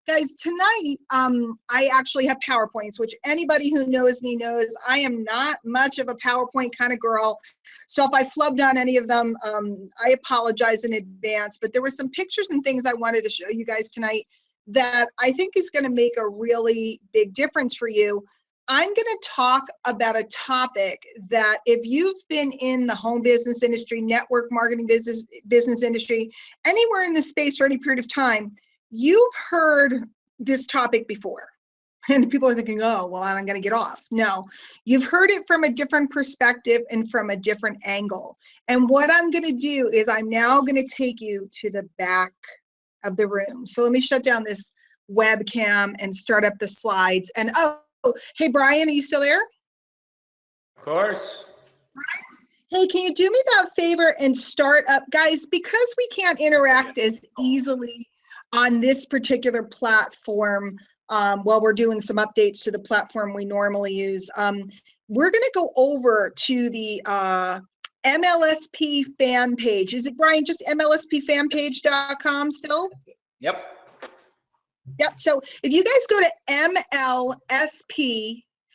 Guys, tonight, I actually have PowerPoints, which anybody who knows me knows I am not much of a PowerPoint kind of girl. So if I flubbed on any of them, I apologize in advance. But there were some pictures and things I wanted to show you guys tonight that I think is going to make a really big difference for you. I'm going to talk about a topic that if you've been in the home business industry, network marketing business industry, anywhere in this space for any period of time, you've heard this topic before. And people are thinking, oh, well, I'm going to get off. No, you've heard it from a different perspective and from a different angle. And what I'm going to do is I'm now going to take you to the back of the room. So let me shut down this webcam and start up the slides. And oh, hey, Brian, are you still there? Of course. Hey, can you do me that favor and start up, guys, because we can't interact as easily on this particular platform while we're doing some updates to the platform we normally use. We're going to go over to the MLSP fan page. Is it, Brian, just MLSPfanpage.com still? Yep. Yep. So if you guys go to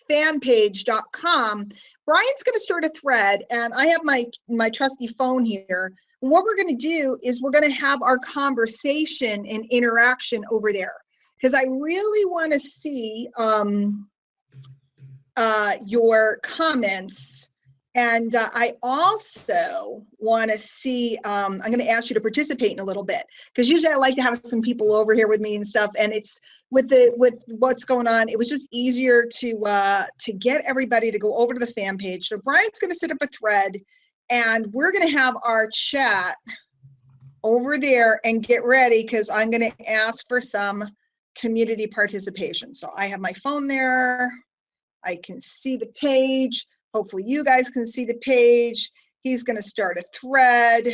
MLSPfanpage.com, Brian's going to start a thread, and I have my trusty phone here. And what we're going to do is we're going to have our conversation and interaction over there, because I really want to see your comments. And I also want to see, I'm going to ask you to participate in a little bit, because usually I like to have some people over here with me and stuff. And it's with what's going on, it was just easier to get everybody to go over to the fan page. So Brian's going to set up a thread, and we're going to have our chat over there, and get ready, because I'm going to ask for some community participation. So I have my phone there. I can see the page. Hopefully you guys can see the page. He's going to start a thread,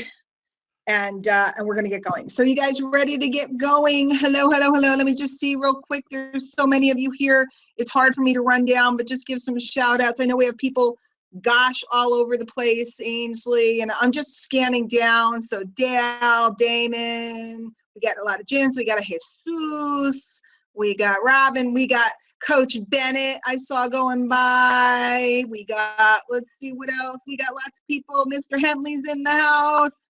and we're going to get going. So you guys ready to get going? Hello, hello, hello. Let me just see real quick. There's so many of you here. It's hard for me to run down, but just give some shout outs. I know we have people, gosh, all over the place, Ainsley, and I'm just scanning down. So Dale, Damon, we got a lot of Jins. We got a Jesus. We got Robin, we got Coach Bennett, I saw going by. We got, let's see what else. We got lots of people. Mr. Henley's in the house.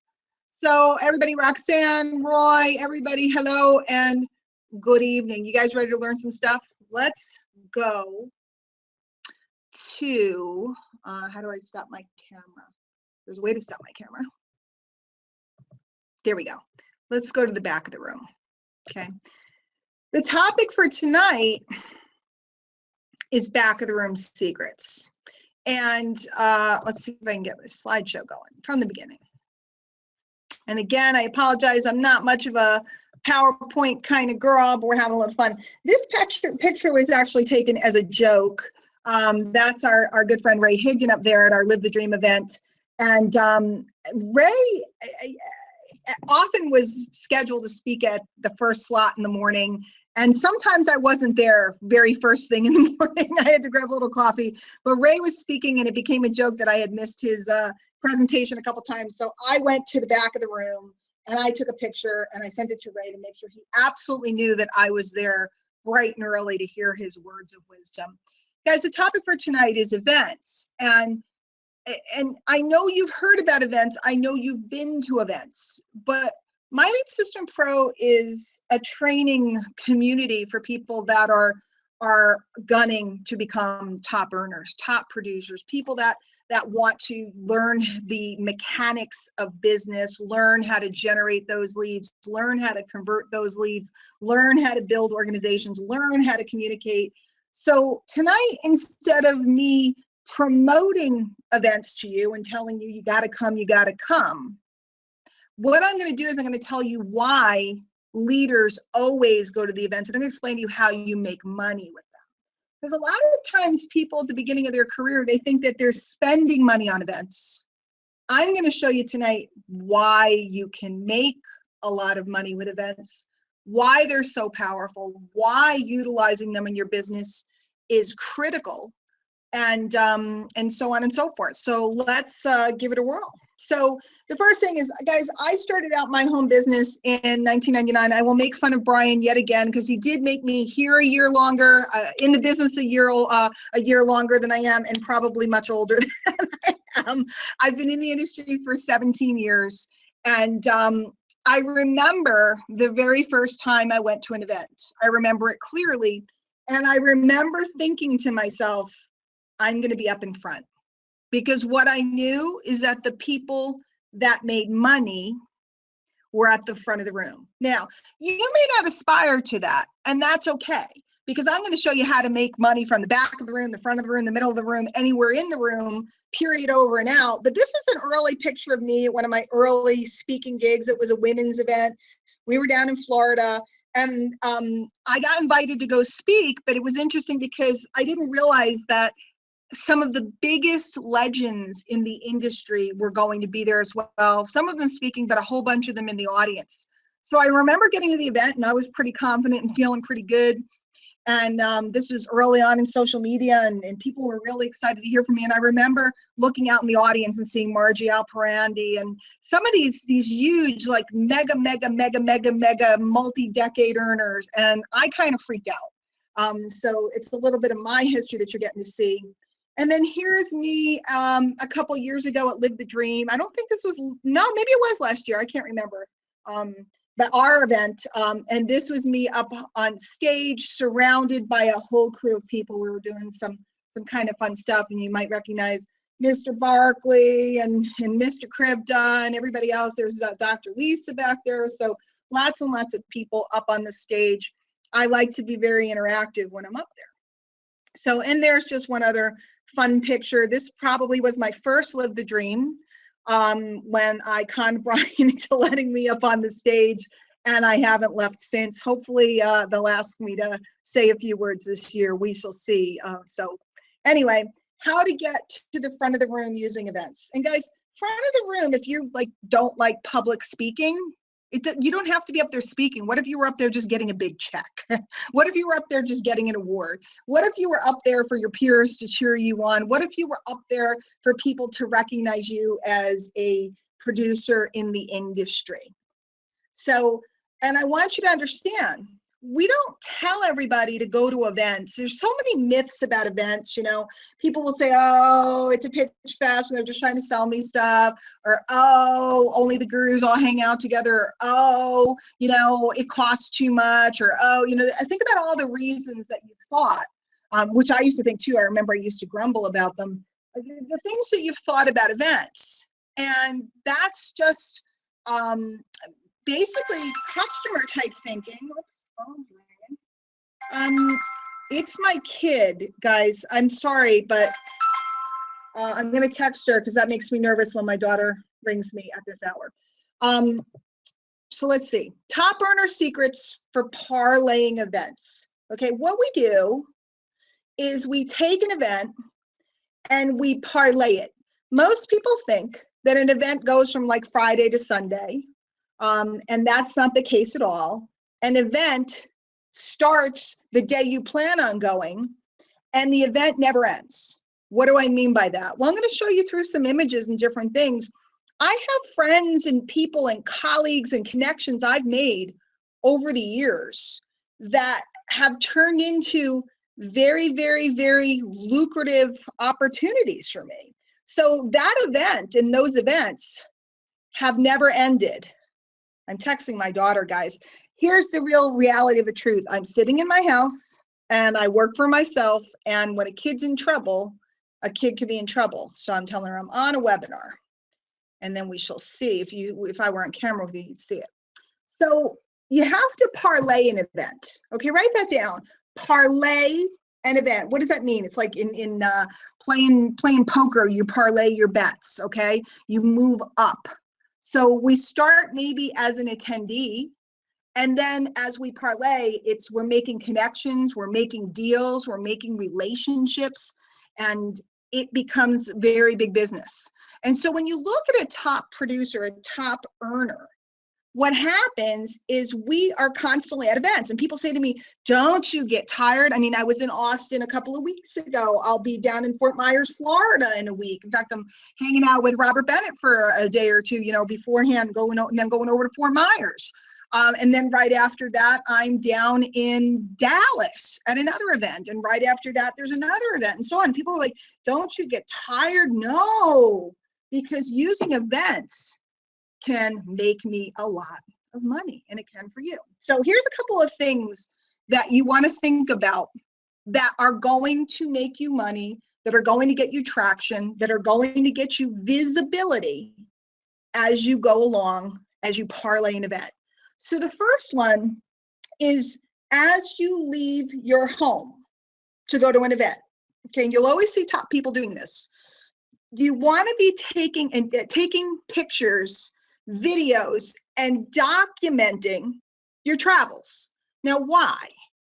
So everybody, Roxanne, Roy, everybody, hello and good evening. You guys ready to learn some stuff? Let's go to, how do I stop my camera? There's a way to stop my camera. There we go. Let's go to the back of the room, okay? The topic for tonight is back of the room secrets. And let's see if I can get this slideshow going from the beginning. And again, I apologize. I'm not much of a PowerPoint kind of girl, but we're having a little fun. This picture was actually taken as a joke. That's our good friend Ray Higdon up there at our Live the Dream event. And Ray often was scheduled to speak at the first slot in the morning, and sometimes I wasn't there very first thing in the morning. I had to grab a little coffee, but Ray was speaking, and it became a joke that I had missed his presentation a couple times. So I went to the back of the room, and I took a picture, and I sent it to Ray to make sure he absolutely knew that I was there bright and early to hear his words of wisdom. Guys, the topic for tonight is events, and I know you've heard about events. I know you've been to events, but My Lead System Pro is a training community for people that are gunning to become top earners, top producers, people that want to learn the mechanics of business, learn how to generate those leads, learn how to convert those leads, learn how to build organizations, learn how to communicate. So tonight, instead of me promoting events to you and telling you, you got to come, what I'm going to do is I'm going to tell you why leaders always go to the events, and I'm going to explain to you how you make money with them. Because a lot of times people at the beginning of their career, they think that they're spending money on events. I'm going to show you tonight why you can make a lot of money with events, why they're so powerful, why utilizing them in your business is critical. and so on and so forth. So let's give it a whirl. So the first thing is, guys, I started out my home business in 1999. I will make fun of Brian yet again because he did make me here a year longer, in the business a year longer than I am, and probably much older than I am. I've been in the industry for 17 years, and I remember the very first time I went to an event. I remember it clearly, and I remember thinking to myself, I'm going to be up in front. Because what I knew is that the people that made money were at the front of the room. Now, you may not aspire to that, and that's okay, because I'm going to show you how to make money from the back of the room, the front of the room, the middle of the room, anywhere in the room, period, over and out. But this is an early picture of me at one of my early speaking gigs. It was a women's event. We were down in Florida, and I got invited to go speak, but it was interesting because I didn't realize that some of the biggest legends in the industry were going to be there as well. Some of them speaking, but a whole bunch of them in the audience. So I remember getting to the event and I was pretty confident and feeling pretty good. And this was early on in social media, and people were really excited to hear from me. And I remember looking out in the audience and seeing Margie Alperandi and some of these huge, like mega multi-decade earners. And I kind of freaked out. So it's a little bit of my history that you're getting to see. And then here's me a couple years ago at Live the Dream. I don't think this was, no, maybe it was last year. I can't remember. But our event, and this was me up on stage surrounded by a whole crew of people. We were doing some kind of fun stuff, and you might recognize Mr. Barkley and Mr. Kribda and everybody else. There's Dr. Lisa back there. So lots and lots of people up on the stage. I like to be very interactive when I'm up there. So, and there's just one other fun picture. This probably was my first Live the Dream, when I conned Brian into letting me up on the stage, and I haven't left since. Hopefully they'll ask me to say a few words this year. We shall see. So anyway, how to get to the front of the room using events. And guys, front of the room, if you don't like public speaking, you don't have to be up there speaking. What if you were up there just getting a big check? What if you were up there just getting an award? What if you were up there for your peers to cheer you on? What if you were up there for people to recognize you as a producer in the industry? So, and I want you to understand, we don't tell everybody to go to events. There's so many myths about events. People will say, oh, it's a pitch fest and they're just trying to sell me stuff, or oh, only the gurus all hang out together, or oh, it costs too much, or oh, I think about all the reasons that you thought, which I used to think too. I remember I used to grumble about them. The things that you've thought about events, and that's just basically customer type thinking. It's my kid, guys. I'm sorry, but I'm going to text her because that makes me nervous when my daughter rings me at this hour. So let's see. Top earner secrets for parlaying events. Okay, what we do is we take an event and we parlay it. Most people think that an event goes from like Friday to Sunday, and that's not the case at all. An event starts the day you plan on going, and the event never ends. What do I mean by that? Well, I'm going to show you through some images and different things. I have friends and people and colleagues and connections I've made over the years that have turned into very, very, very lucrative opportunities for me. So that event and those events have never ended. I'm texting my daughter, guys. Here's the real reality of the truth. I'm sitting in my house and I work for myself. And when a kid's in trouble, a kid could be in trouble. So I'm telling her I'm on a webinar. And then we shall see. If I were on camera with you, you'd see it. So you have to parlay an event. Okay, write that down. Parlay an event. What does that mean? It's like in playing poker, you parlay your bets. Okay, you move up. So we start maybe as an attendee, and then as we parlay, we're making connections, we're making deals, we're making relationships, and it becomes very big business. And so when you look at a top producer, a top earner, what happens is we are constantly at events, and people say to me, don't you get tired? I mean, I was in Austin a couple of weeks ago. I'll be down in Fort Myers, Florida in a week. In fact, I'm hanging out with Robert Bennett for a day or two, beforehand, and then going over to Fort Myers. And then right after that, I'm down in Dallas at another event. And right after that, there's another event, and so on. People are like, don't you get tired? No, because using events can make me a lot of money, and it can for you. So here's a couple of things that you want to think about that are going to make you money, that are going to get you traction, that are going to get you visibility as you go along, as you parlay an event. So the first one is as you leave your home to go to an event. Okay, and you'll always see top people doing this. You want to be taking pictures, videos, and documenting your travels. Now, why?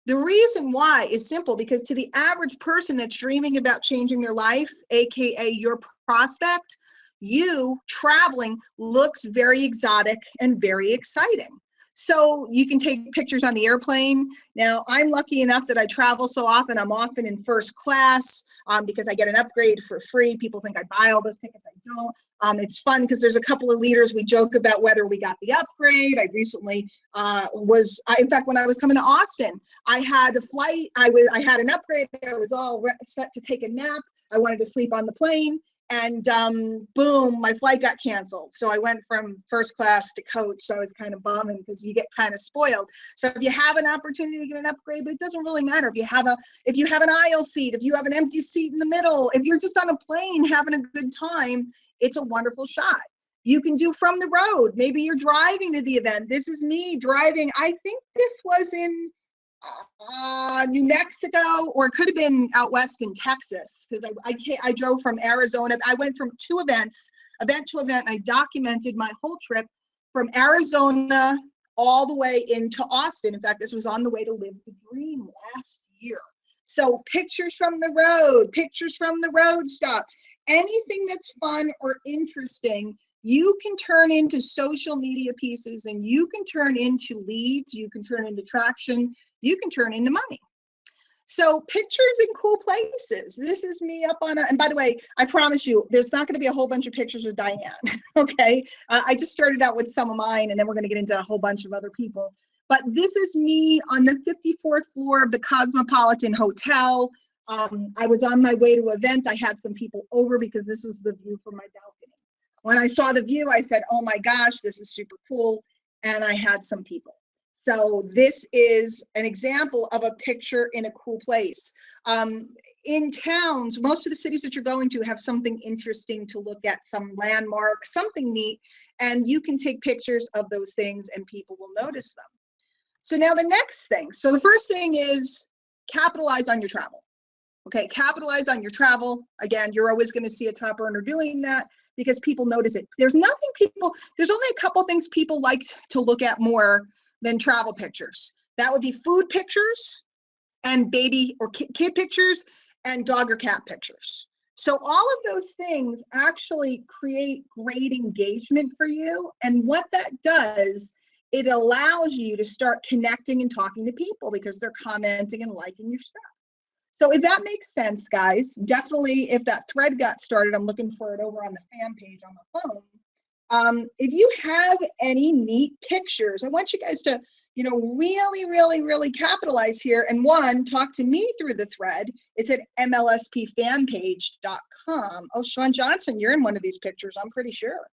The reason why is simple, because to the average person that's dreaming about changing their life, aka your prospect, you traveling looks very exotic and very exciting. So you can take pictures on the airplane. Now, I'm lucky enough that I travel so often. I'm often in first class because I get an upgrade for free. People think I buy all those tickets. I don't. It's fun because there's a couple of leaders. We joke about whether we got the upgrade. I recently in fact, when I was coming to Austin, I had a flight. I had an upgrade. I was all set to take a nap. I wanted to sleep on the plane. And boom, my flight got canceled. So I went from first class to coach. So I was kind of bumming because you get kind of spoiled. So if you have an opportunity to get an upgrade, but it doesn't really matter if you have an aisle seat, if you have an empty seat in the middle, if you're just on a plane having a good time, it's a wonderful shot. You can do from the road. Maybe you're driving to the event. This is me driving. I think this was in New Mexico, or it could have been out west in Texas, because I drove from Arizona. I went from two events, event to event. I documented my whole trip from Arizona all the way into Austin. In fact, this was on the way to live the dream last year. So pictures from the road stop, anything that's fun or interesting, you can turn into social media pieces, and you can turn into leads, you can turn into traction, you can turn into money. So pictures in cool places. This is me up on and by the way, I promise you, there's not going to be a whole bunch of pictures of Diane, okay? I just started out with some of mine, and then we're going to get into a whole bunch of other people. But this is me on the 54th floor of the Cosmopolitan Hotel. I was on my way to an event. I had some people over because this was the view from my balcony. When I saw the view, I said, oh my gosh, this is super cool. And I had some people. So this is an example of a picture in a cool place. In towns, most of the cities that you're going to have something interesting to look at, some landmark, something neat, and you can take pictures of those things and people will notice them. So now the next thing. So the first thing is capitalize on your travel. Okay, capitalize on your travel. Again, you're always going to see a top earner doing that because people notice it. There's only a couple things people like to look at more than travel pictures. That would be food pictures and baby or kid pictures and dog or cat pictures. So all of those things actually create great engagement for you. And what that does, it allows you to start connecting and talking to people because they're commenting and liking your stuff. So if that makes sense, guys, definitely if that thread got started, I'm looking for it over on the fan page on the phone. If you have any neat pictures, I want you guys to, really capitalize here. And one, talk to me through the thread. It's at mlspfanpage.com. Oh, Sean Johnson, you're in one of these pictures, I'm pretty sure.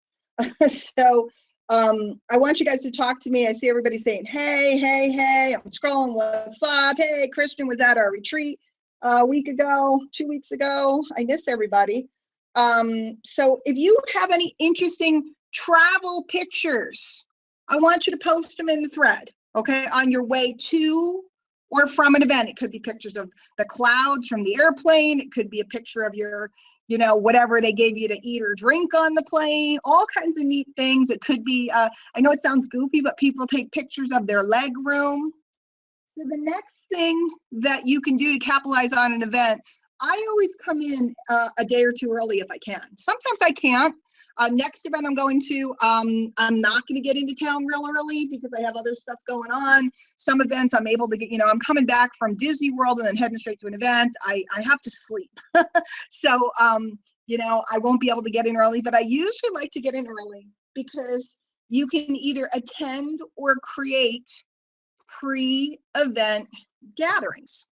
So I want you guys to talk to me. I see everybody saying, hey, I'm scrolling, what's up? Hey, Christian was at our retreat a week ago, 2 weeks ago. I miss everybody. So if you have any interesting travel pictures, I want you to post them in the thread, okay, on your way to or from an event. It could be pictures of the clouds from the airplane. It could be a picture of your, whatever they gave you to eat or drink on the plane, all kinds of neat things. It could be, I know it sounds goofy, but people take pictures of their leg room. So the next thing that you can do to capitalize on an event, I always come in a day or two early if I can. Sometimes I can't. Next event I'm going to, I'm not going to get into town real early because I have other stuff going on. Some events I'm able to get, I'm coming back from Disney World and then heading straight to an event. I have to sleep. So, I won't be able to get in early, but I usually like to get in early because you can either attend or create pre-event gatherings.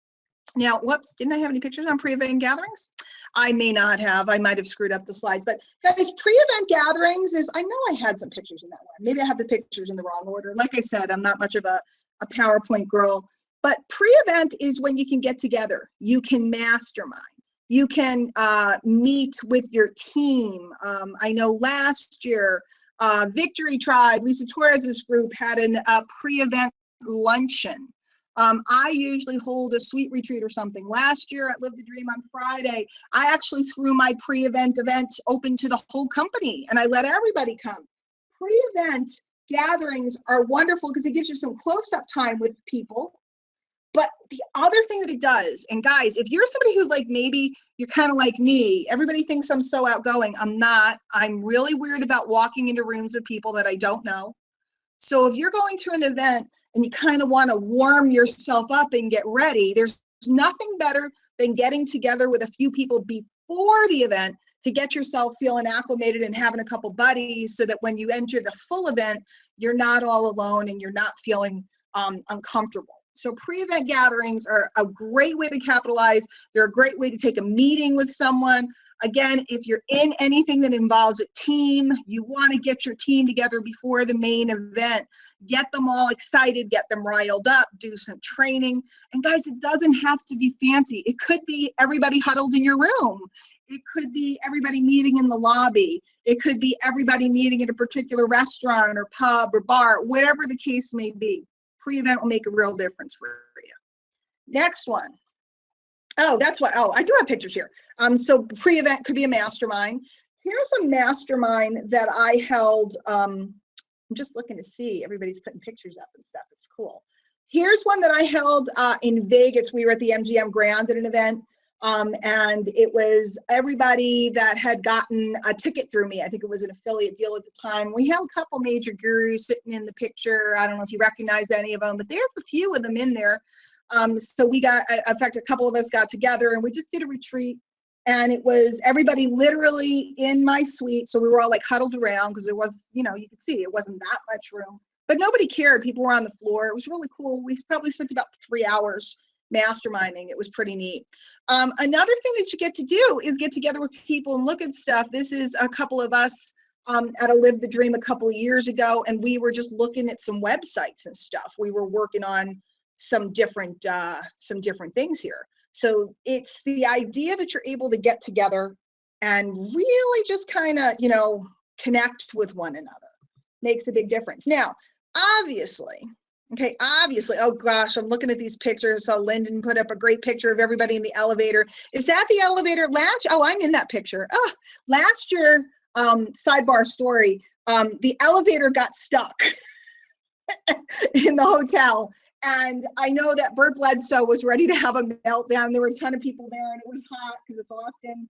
Now, whoops, didn't I have any pictures on pre-event gatherings? I may not have. I might have screwed up the slides. But guys, pre-event gatherings is, I know I had some pictures in that one. Maybe I have the pictures in the wrong order. Like I said, I'm not much of a PowerPoint girl. But pre-event is when you can get together. You can mastermind. You can meet with your team. I know last year, Victory Tribe, Lisa Torres's group had a pre-event luncheon. I usually hold a sweet retreat or something. Last year at Live the Dream on Friday, I actually threw my pre-event event open to the whole company and I let everybody come. Pre-event gatherings are wonderful because it gives you some close-up time with people. But the other thing that it does, and guys, if you're somebody who maybe you're kind of like me, everybody thinks I'm so outgoing. I'm not. I'm really weird about walking into rooms of people that I don't know. So if you're going to an event and you kind of want to warm yourself up and get ready, there's nothing better than getting together with a few people before the event to get yourself feeling acclimated and having a couple buddies so that when you enter the full event, you're not all alone and you're not feeling uncomfortable. So pre-event gatherings are a great way to capitalize. They're a great way to take a meeting with someone. Again, if you're in anything that involves a team, you want to get your team together before the main event. Get them all excited, get them riled up, do some training. And guys, it doesn't have to be fancy. It could be everybody huddled in your room. It could be everybody meeting in the lobby. It could be everybody meeting at a particular restaurant or pub or bar, whatever the case may be. Pre-event will make a real difference for you. Next one. Oh, I do have pictures here. So pre-event could be a mastermind. Here's a mastermind that I held. I'm just looking to see, everybody's putting pictures up and stuff. It's cool. Here's one that I held in Vegas. We were at the MGM Grand at an event. And it was everybody that had gotten a ticket through me. I think it was an affiliate deal at the time. We had a couple major gurus sitting in the picture. I don't know if you recognize any of them, but there's a few of them in there. So we got, in fact, a couple of us got together and we just did a retreat. And it was everybody literally in my suite. So we were all huddled around because there was, you could see it wasn't that much room. But nobody cared. People were on the floor. It was really cool. We probably spent about 3 hours masterminding. It was pretty neat. Another thing that you get to do is get together with people and look at stuff. This is a couple of us at a Live the Dream a couple of years ago, and we were just looking at some websites and stuff. We were working on some different things here. So it's the idea that you're able to get together and really just kind of, connect with one another makes a big difference. Now, obviously, oh gosh, I'm looking at these pictures. So Lyndon put up a great picture of everybody in the elevator. Is that the elevator oh, I'm in that picture. Oh, last year, sidebar story, the elevator got stuck in the hotel. And I know that Bert Bledsoe was ready to have a meltdown. There were a ton of people there and it was hot because it's Austin.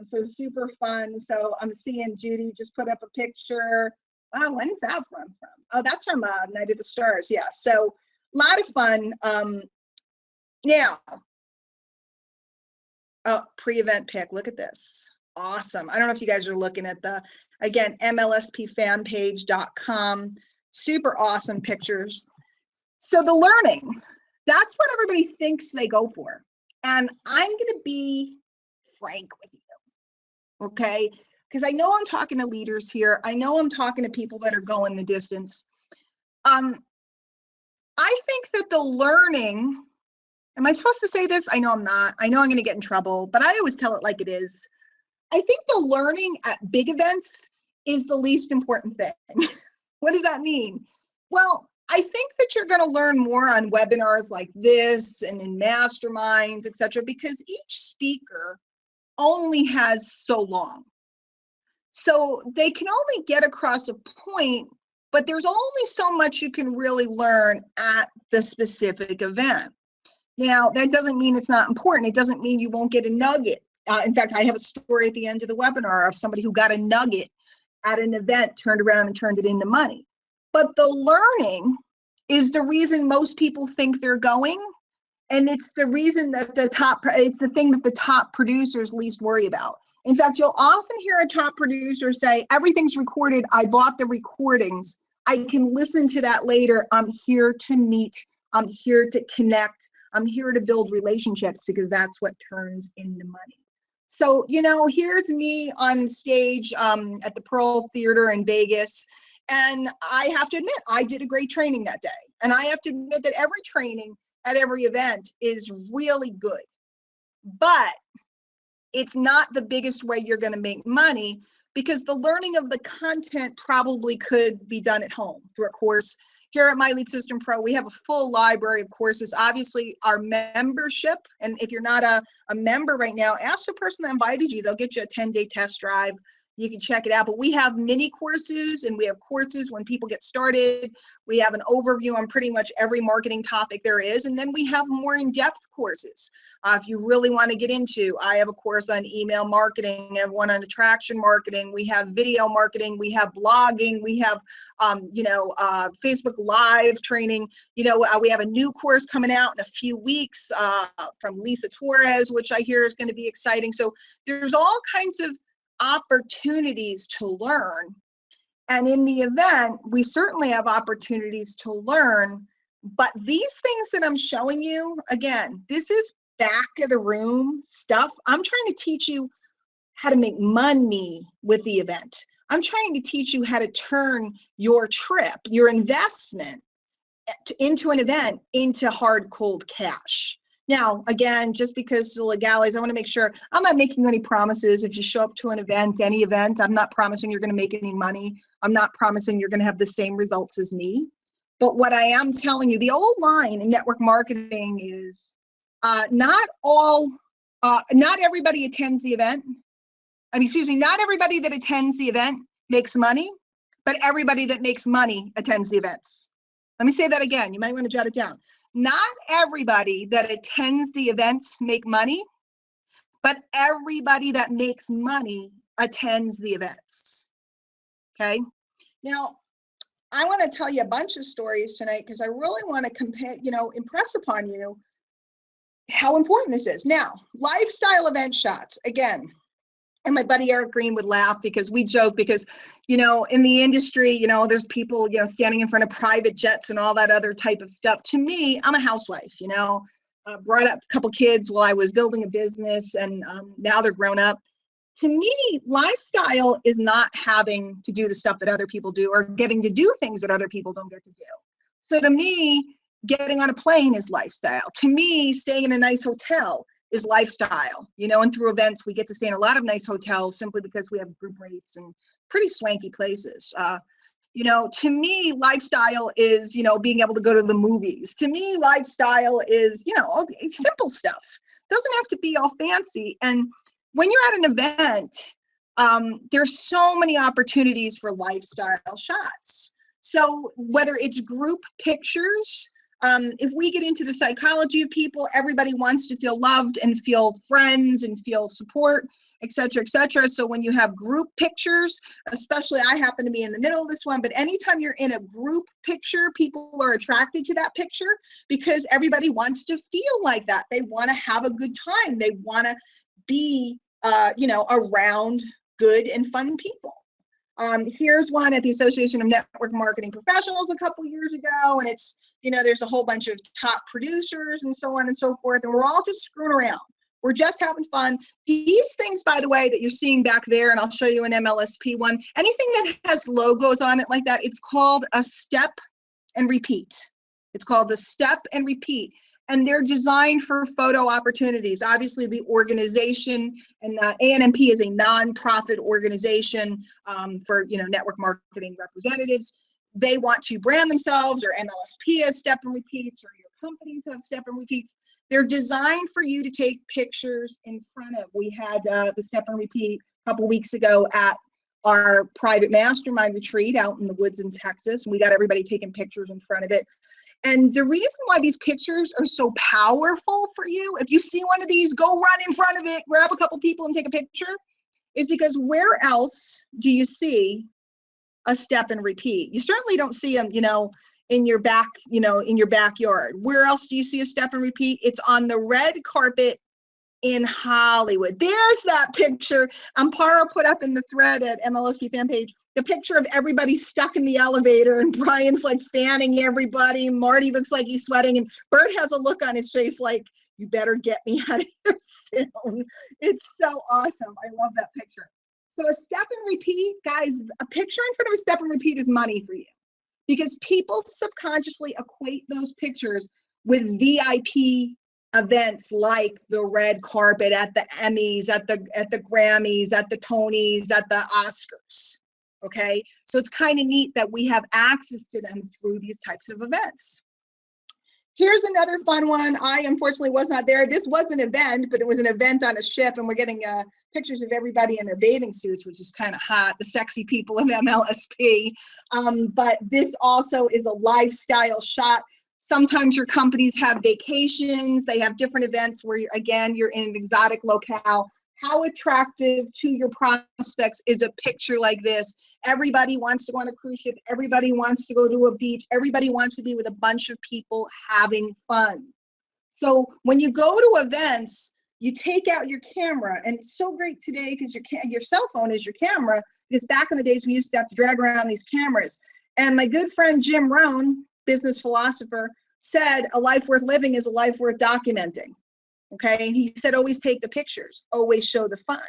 So super fun. So I'm seeing Judy just put up a picture. Wow, when's that from? Oh, that's from Night of the Stars. Yeah, so a lot of fun. Now, pre-event pic. Look at this. Awesome. I don't know if you guys are looking at the, again, mlspfanpage.com. Super awesome pictures. So the learning, that's what everybody thinks they go for. And I'm going to be frank with you, okay? Because I know I'm talking to leaders here. I know I'm talking to people that are going the distance. I think that the learning, am I supposed to say this? I know I'm not. I know I'm going to get in trouble, but I always tell it like it is. I think the learning at big events is the least important thing. What does that mean? Well, I think that you're going to learn more on webinars like this and in masterminds, etc., because each speaker only has so long. So they can only get across a point, but there's only so much you can really learn at the specific event. Now, that doesn't mean it's not important. It doesn't mean you won't get a nugget. In fact, I have a story at the end of the webinar of somebody who got a nugget at an event, turned around and turned it into money. But the learning is the reason most people think they're going. And it's the reason that it's the thing that the top producers least worry about. In fact, you'll often hear a top producer say, everything's recorded. I bought the recordings. I can listen to that later. I'm here to meet. I'm here to connect. I'm here to build relationships because that's what turns into money. So, here's me on stage at the Pearl Theater in Vegas. And I have to admit, I did a great training that day. And I have to admit that every training at every event is really good. But it's not the biggest way you're going to make money, because the learning of the content probably could be done at home through a course. Here at My Lead System Pro, we have a full library of courses. Obviously, our membership, and if you're not a member right now, ask the person that invited you. They'll get you a 10-day test drive. You can check it out. But we have mini courses, and we have courses when people get started. We have an overview on pretty much every marketing topic there is. And then we have more in-depth courses. If you really want to get into, I have a course on email marketing. I have one on attraction marketing. We have video marketing. We have blogging. We have, Facebook Live training. We have a new course coming out in a few weeks from Lisa Torres, which I hear is going to be exciting. So there's all kinds of opportunities to learn. And in the event, we certainly have opportunities to learn. But these things that I'm showing you, again, this is back of the room stuff. I'm trying to teach you how to make money with the event. I'm trying to teach you how to turn your trip, your investment into an event, into hard, cold cash. Now, again, just because the legalities, I want to make sure I'm not making any promises. If you show up to an event, any event, I'm not promising you're going to make any money. I'm not promising you're going to have the same results as me. But what I am telling you, the old line in network marketing is not everybody attends the event. Not everybody that attends the event makes money, but everybody that makes money attends the events. Let me say that again. You might want to jot it down. Not everybody that attends the events make money, but everybody that makes money attends the events. Okay. Now, I want to tell you a bunch of stories tonight because I really want to impress upon you how important this is. Now, lifestyle event shots, again. And my buddy Eric Green would laugh because we joke because, in the industry, there's people, standing in front of private jets and all that other type of stuff. To me, I'm a housewife, brought up a couple kids while I was building a business, and now they're grown up. To me, lifestyle is not having to do the stuff that other people do or getting to do things that other people don't get to do. So to me, getting on a plane is lifestyle. To me, staying in a nice hotel is lifestyle, and through events, we get to stay in a lot of nice hotels simply because we have group rates and pretty swanky places. To me, lifestyle is, being able to go to the movies. To me, lifestyle is, simple stuff. Doesn't have to be all fancy. And when you're at an event, there's so many opportunities for lifestyle shots. So whether it's group pictures, if we get into the psychology of people, everybody wants to feel loved and feel friends and feel support, et cetera, et cetera. So when you have group pictures, especially I happen to be in the middle of this one, but anytime you're in a group picture, people are attracted to that picture because everybody wants to feel like that. They want to have a good time. They want to be, around good and fun people. Here's one at the Association of Network Marketing Professionals a couple years ago, and it's, there's a whole bunch of top producers and so on and so forth, and we're all just screwing around. We're just having fun. These things, by the way, that you're seeing back there, and I'll show you an MLSP one, anything that has logos on it like that, it's called a step and repeat. It's called the step and repeat. And they're designed for photo opportunities. Obviously, the organization, and ANMP is a nonprofit organization for network marketing representatives. They want to brand themselves, or MLSP has step and repeats, or your companies have step and repeats. They're designed for you to take pictures in front of. We had the step and repeat a couple weeks ago at our private mastermind retreat out in the woods in Texas. We got everybody taking pictures in front of it. And the reason why these pictures are so powerful for you, if you see one of these, go run in front of it, grab a couple people and take a picture, is because where else do you see a step and repeat? You certainly don't see them, in your back, in your backyard. Where else do you see a step and repeat? It's on the red carpet in Hollywood. There's that picture. Amparo put up in the thread at MLSP fan page, the picture of everybody stuck in the elevator and Brian's like fanning everybody. Marty looks like he's sweating and Bert has a look on his face like, you better get me out of here soon. It's so awesome. I love that picture. So a step and repeat, guys, a picture in front of a step and repeat is money for you because people subconsciously equate those pictures with VIP events like the red carpet at the Emmys, at the Grammys, at the Tonys, at the Oscars. Okay, so it's kind of neat that we have access to them through these types of events. Here's another fun one. I unfortunately was not there. This was an event, but it was an event on a ship, and we're getting pictures of everybody in their bathing suits, which is kind of hot, the sexy people of MLSP. But this also is a lifestyle shot. Sometimes your companies have vacations. They have different events where, you're in an exotic locale. How attractive to your prospects is a picture like this? Everybody wants to go on a cruise ship. Everybody wants to go to a beach. Everybody wants to be with a bunch of people having fun. So when you go to events, you take out your camera, and it's so great today because your cell phone is your camera, because back in the days we used to have to drag around these cameras. And my good friend Jim Rohn, business philosopher, said a life worth living is a life worth documenting. Okay, and he said always take the pictures, always show the fun,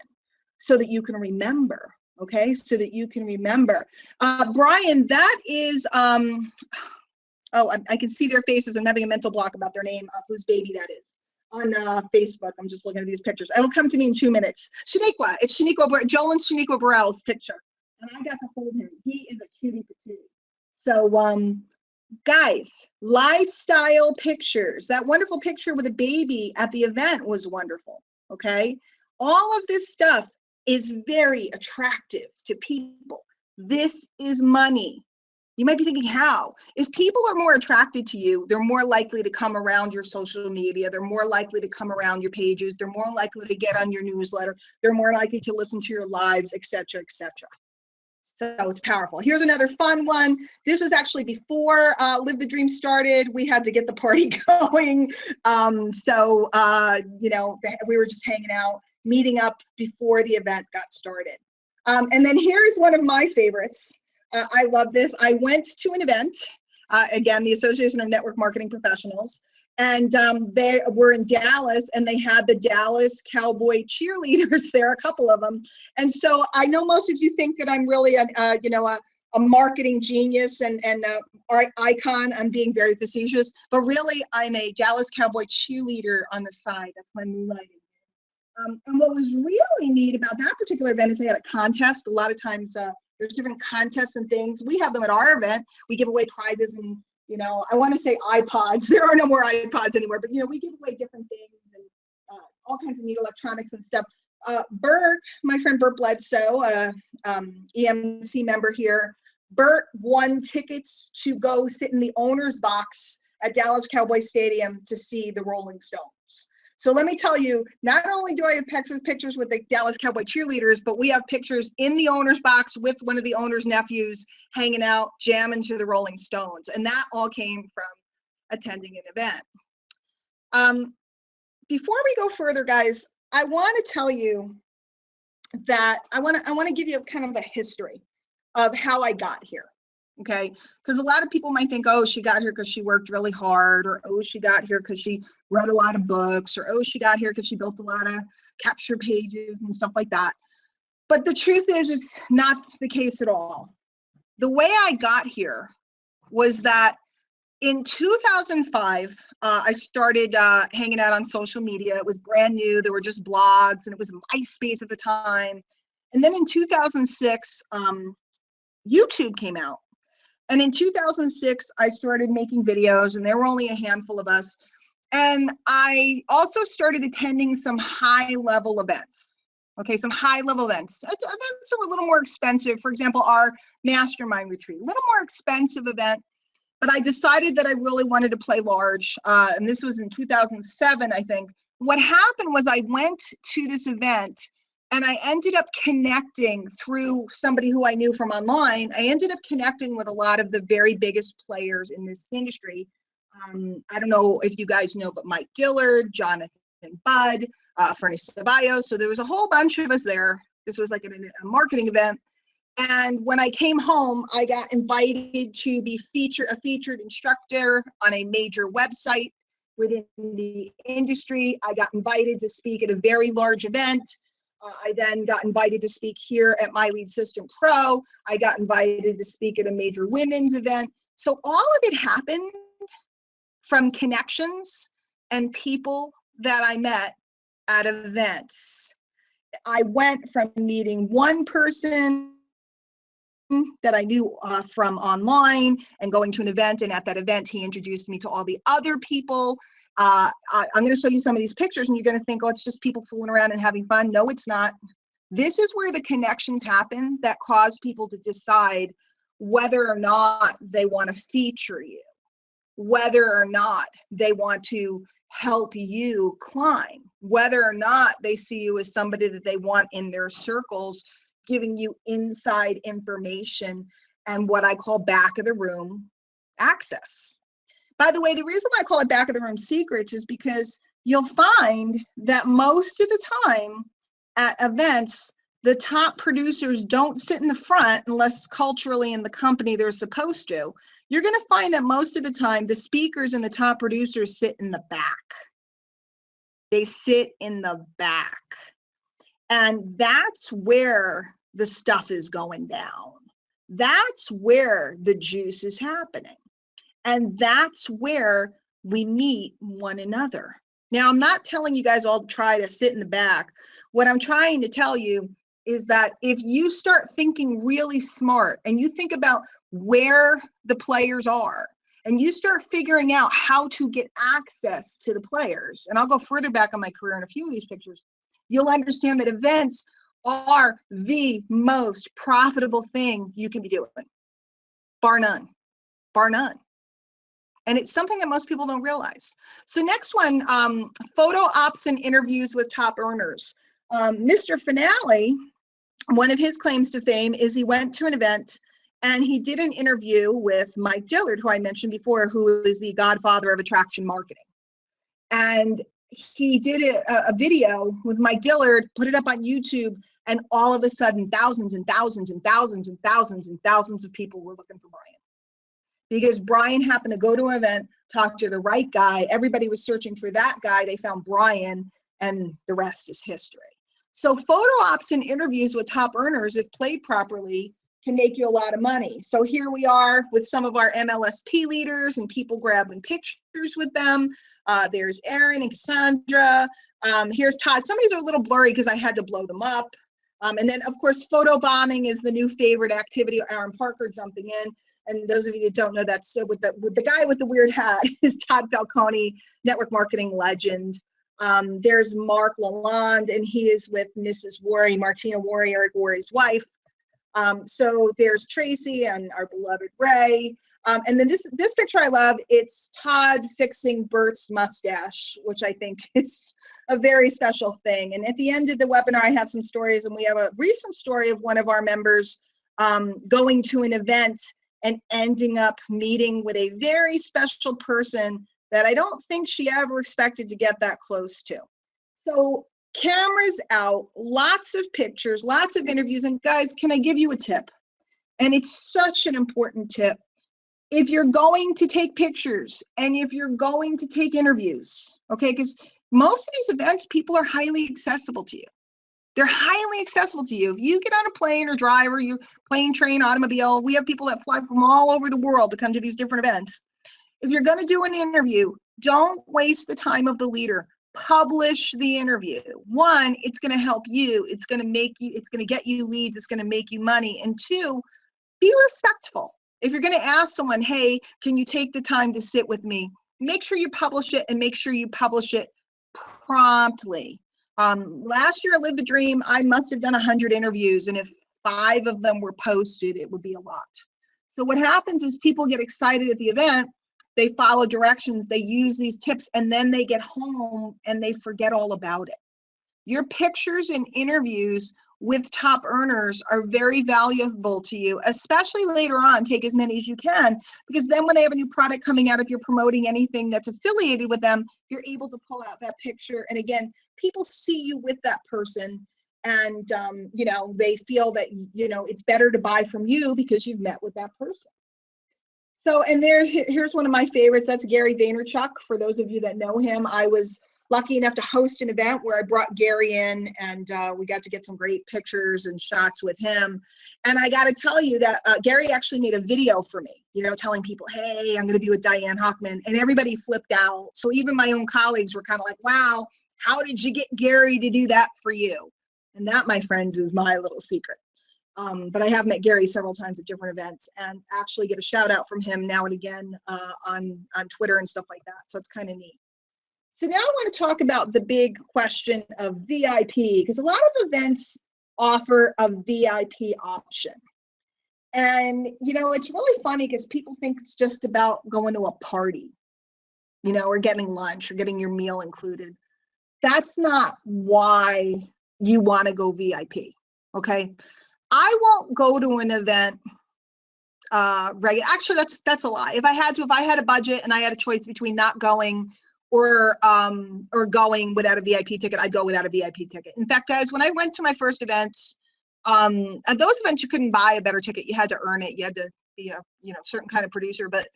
so that you can remember. Okay, so that you can remember. Brian, that is I can see their faces. I'm having a mental block about their name, whose baby that is on Facebook. I'm just looking at these pictures. It'll come to me in 2 minutes. Shaniqua, it's Shaniqua, Joel and Shaniqua Burrell's picture, and I got to hold him. He is a cutie patootie. So guys, lifestyle pictures. That wonderful picture with a baby at the event was wonderful. Okay, all of this stuff is very attractive to people. This is money. You might be thinking, how? If people are more attracted to you, they're more likely to come around your social media. They're more likely to come around your pages. They're more likely to get on your newsletter. They're more likely to listen to your lives, etc., etc. So it's powerful. Here's another fun one. This was actually before Live the Dream started. We had to get the party going. We were just hanging out, meeting up before the event got started. And then here's one of my favorites. I love this. I went to an event, again, the Association of Network Marketing Professionals, and they were in Dallas, and they had the Dallas Cowboy cheerleaders there, a couple of them. And so I know most of you think that I'm really a marketing genius and art icon. I'm being very facetious, but really I'm a Dallas Cowboy cheerleader on the side. That's my moonlighting. And what was really neat about that particular event is they had a contest. A lot of times there's different contests and things. We have them at our event. We give away prizes and, I want to say iPods. There are no more iPods anymore, but, we give away different things and all kinds of neat electronics and stuff. Bert, my friend Bert Bledsoe, EMC member here, Bert won tickets to go sit in the owner's box at Dallas Cowboy Stadium to see the Rolling Stones. So let me tell you, not only do I have pictures with the Dallas Cowboy cheerleaders, but we have pictures in the owner's box with one of the owner's nephews hanging out, jamming to the Rolling Stones. And that all came from attending an event. Before we go further, guys, I want to tell you that I want to give you kind of a history of how I got here. Okay, because a lot of people might think, oh, she got here because she worked really hard, or oh, she got here because she wrote a lot of books, or oh, she got here because she built a lot of capture pages and stuff like that. But the truth is, it's not the case at all. The way I got here was that in 2005, I started hanging out on social media. It was brand new. There were just blogs, and it was MySpace at the time. And then in 2006, YouTube came out. And in 2006, I started making videos, and there were only a handful of us. And I also started attending some high-level events. Okay, some high-level events. Events that were a little more expensive. For example, our mastermind retreat, a little more expensive event. but I decided that I really wanted to play large. And this was in 2007, I think. What happened was I went to this event and I ended up connecting through somebody who I knew from online. I ended up connecting with a lot of the very biggest players in this industry. I don't know if you guys know, but Mike Dillard, Jonathan Budd, Fernie Ceballos. So there was a whole bunch of us there. This was like a marketing event. And when I came home, I got invited to be a featured instructor on a major website within the industry. I got invited to speak at a very large event. I then got invited to speak here at My Lead System Pro. I got invited to speak at a major women's event. So all of it happened from connections and people that I met at events. I went from meeting one person that I knew from online and going to an event, and at that event he introduced me to all the other people. I'm going to show you some of these pictures and you're going to think, oh, it's just people fooling around and having fun. No, it's not. This is where the connections happen that cause people to decide whether or not they want to feature you, whether or not they want to help you climb, whether or not they see you as somebody that they want in their circles, giving you inside information and what I call back of the room access. By the way, the reason why I call it back of the room secrets is because you'll find that most of the time at events, the top producers don't sit in the front unless culturally in the company they're supposed to. You're going to find that most of the time the speakers and the top producers sit in the back. They sit in the back. And that's where the stuff is going down. That's where the juice is happening. And that's where we meet one another. Now, I'm not telling you guys all to try to sit in the back. What I'm trying to tell you is that if you start thinking really smart and you think about where the players are and you start figuring out how to get access to the players, and I'll go further back on my career in a few of these pictures, you'll understand that events are the most profitable thing you can be doing, bar none, bar none. And it's something that most people don't realize. So next one, photo ops and interviews with top earners. Mr. Finale, one of his claims to fame is he went to an event and he did an interview with Mike Dillard, who I mentioned before, who is the godfather of attraction marketing. And he did a video with Mike Dillard, put it up on YouTube, and all of a sudden thousands and thousands and thousands and thousands and thousands of people were looking for Brian. Because Brian happened to go to an event, talk to the right guy. Everybody was searching for that guy. They found Brian, and the rest is history. So photo ops and interviews with top earners, if played properly, can make you a lot of money. So here we are with some of our MLSP leaders and people grabbing pictures with them. There's Aaron and Cassandra. Here's Todd. Some of these are a little blurry because I had to blow them up. And then, of course, photo bombing is the new favorite activity. Aaron Parker jumping in. And those of you that don't know, that's with the guy with the weird hat is Todd Falcone, network marketing legend. There's Mark Lalonde, and he is with Mrs. Worry, Martina Worry, Eric Worry's wife. So there's Tracy and our beloved Ray. And then this picture I love, it's Todd fixing Bert's mustache, which I think is a very special thing. And at the end of the webinar, I have some stories, and we have a recent story of one of our members going to an event and ending up meeting with a very special person that I don't think she ever expected to get that close to. So cameras out, lots of pictures, lots of interviews. And guys, can I give you a tip? And it's such an important tip. If you're going to take pictures and if you're going to take interviews, okay, because most of these events, people are highly accessible to you. They're highly accessible to you. If you get on a plane or drive, or you plane, train, automobile, we have people that fly from all over the world to come to these different events. If you're going to do an interview, don't waste the time of the leader. Publish the interview. One, it's going to help you. It's going to get you leads. It's going to make you money. And two, be respectful. If you're going to ask someone, hey, can you take the time to sit with me? Make sure you publish it, and make sure you publish it promptly. Last year I lived the dream. I must have done 100 interviews, and if 5 of them were posted, it would be a lot. So what happens is people get excited at the event, they follow directions, they use these tips, and then they get home and they forget all about it. Your pictures and interviews with top earners are very valuable to you, especially later on. Take as many as you can, because then when they have a new product coming out, if you're promoting anything that's affiliated with them, you're able to pull out that picture. And again, people see you with that person, and you know, they feel that, you know, it's better to buy from you because you've met with that person. So, and here's one of my favorites. That's Gary Vaynerchuk. For those of you that know him, I was lucky enough to host an event where I brought Gary in, and we got to get some great pictures and shots with him. And I got to tell you that Gary actually made a video for me, you know, telling people, hey, I'm going to be with Diane Hochman, and everybody flipped out. So even my own colleagues were kind of like, wow, how did you get Gary to do that for you? And that, my friends, is my little secret. But I have met Gary several times at different events, and actually get a shout out from him now and again on Twitter and stuff like that. So it's kind of neat. So now I want to talk about the big question of VIP, because a lot of events offer a VIP option. And, you know, it's really funny because people think it's just about going to a party, you know, or getting lunch or getting your meal included. That's not why you want to go VIP, okay? I won't go to an event actually that's a lie. If I had a budget and I had a choice between not going or going without a VIP ticket, I'd go without a VIP ticket. In fact, guys, when I went to my first events, at those events you couldn't buy a better ticket. You had to earn it. You had to be a, you know, certain kind of producer. But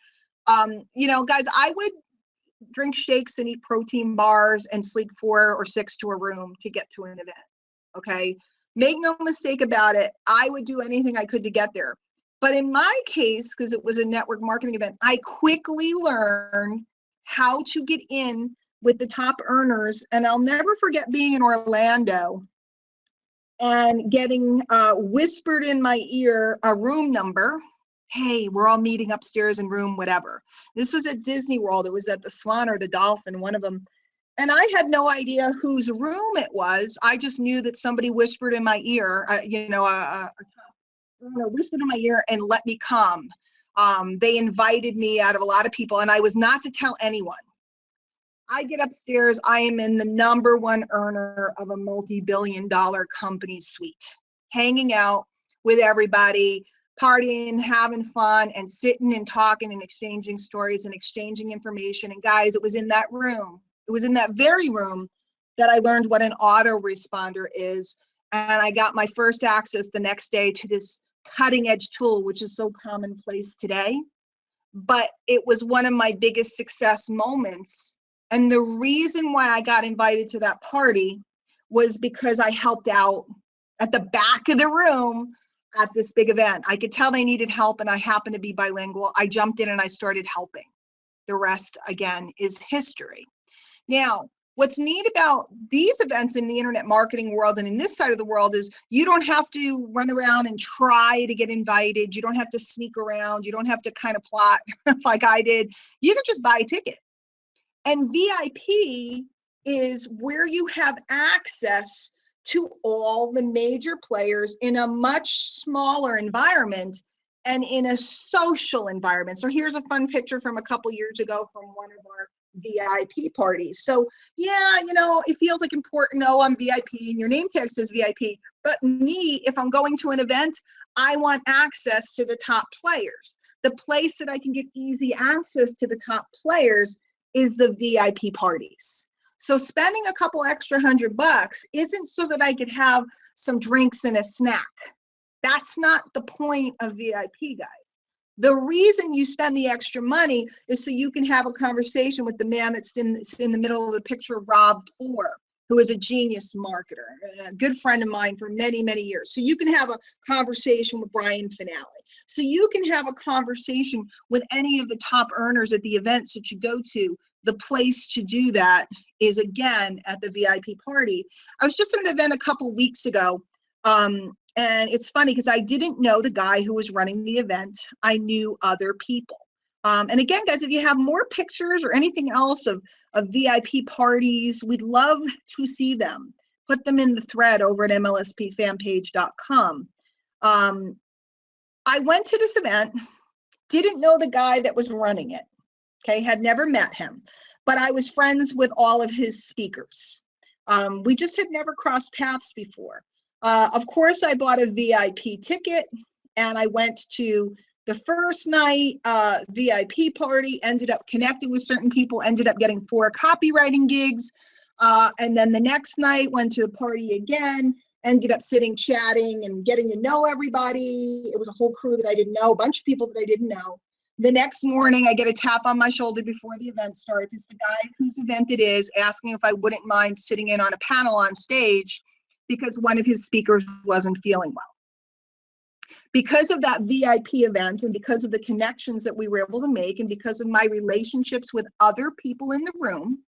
you know, guys, I would drink shakes and eat protein bars and sleep 4 or 6 to a room to get to an event. Okay. Make no mistake about it, I would do anything I could to get there. But in my case, because it was a network marketing event, I quickly learned how to get in with the top earners. And I'll never forget being in Orlando and getting whispered in my ear a room number. Hey, we're all meeting upstairs in room whatever. This was at Disney World. It was at the Swan or the Dolphin, one of them. And I had no idea whose room it was. I just knew that somebody whispered in my ear, whispered in my ear and let me come. They invited me out of a lot of people, and I was not to tell anyone. I get upstairs, I am in the #1 earner of a multi-billion-dollar company suite, hanging out with everybody, partying, having fun, and sitting and talking and exchanging stories and exchanging information. And guys, it was in that room. It was in that very room that I learned what an autoresponder is. And I got my first access the next day to this cutting edge tool, which is so commonplace today. But it was one of my biggest success moments. And the reason why I got invited to that party was because I helped out at the back of the room at this big event. I could tell they needed help, and I happened to be bilingual. I jumped in and I started helping. The rest, again, is history. Now, what's neat about these events in the internet marketing world and in this side of the world is you don't have to run around and try to get invited. You don't have to sneak around. You don't have to kind of plot like I did. You can just buy a ticket. And VIP is where you have access to all the major players in a much smaller environment and in a social environment. So here's a fun picture from a couple years ago from one of our VIP parties. So yeah, you know, it feels like important. Oh, I'm VIP and your name tag says VIP. But me, if I'm going to an event, I want access to the top players. The place that I can get easy access to the top players is the VIP parties. So spending a couple extra $100 isn't so that I could have some drinks and a snack. That's not the point of VIP, guys. The reason you spend the extra money is so you can have a conversation with the man that's in the middle of the picture, Rob Orr, who is a genius marketer, a good friend of mine for many, many years. So you can have a conversation with Brian Finale. So you can have a conversation with any of the top earners at the events that you go to. The place to do that is, again, at the VIP party. I was just at an event a couple weeks ago, and it's funny because I didn't know the guy who was running the event. I knew other people. And again, guys, if you have more pictures or anything else of VIP parties, we'd love to see them. Put them in the thread over at mlspfanpage.com. I went to this event, Didn't know the guy that was running it. Okay, had never met him, but I was friends with all of his speakers. We just had never crossed paths before. Of course, I bought a VIP ticket and I went to the first night VIP party, ended up connecting with certain people, ended up getting 4 copywriting gigs. And then the next night went to the party again, ended up sitting, chatting and getting to know everybody. It was a whole crew that I didn't know, a bunch of people that I didn't know. The next morning, I get a tap on my shoulder before the event starts. It's the guy whose event it is asking if I wouldn't mind sitting in on a panel on stage because one of his speakers wasn't feeling well. Because of that VIP event and because of the connections that we were able to make and because of my relationships with other people in the room,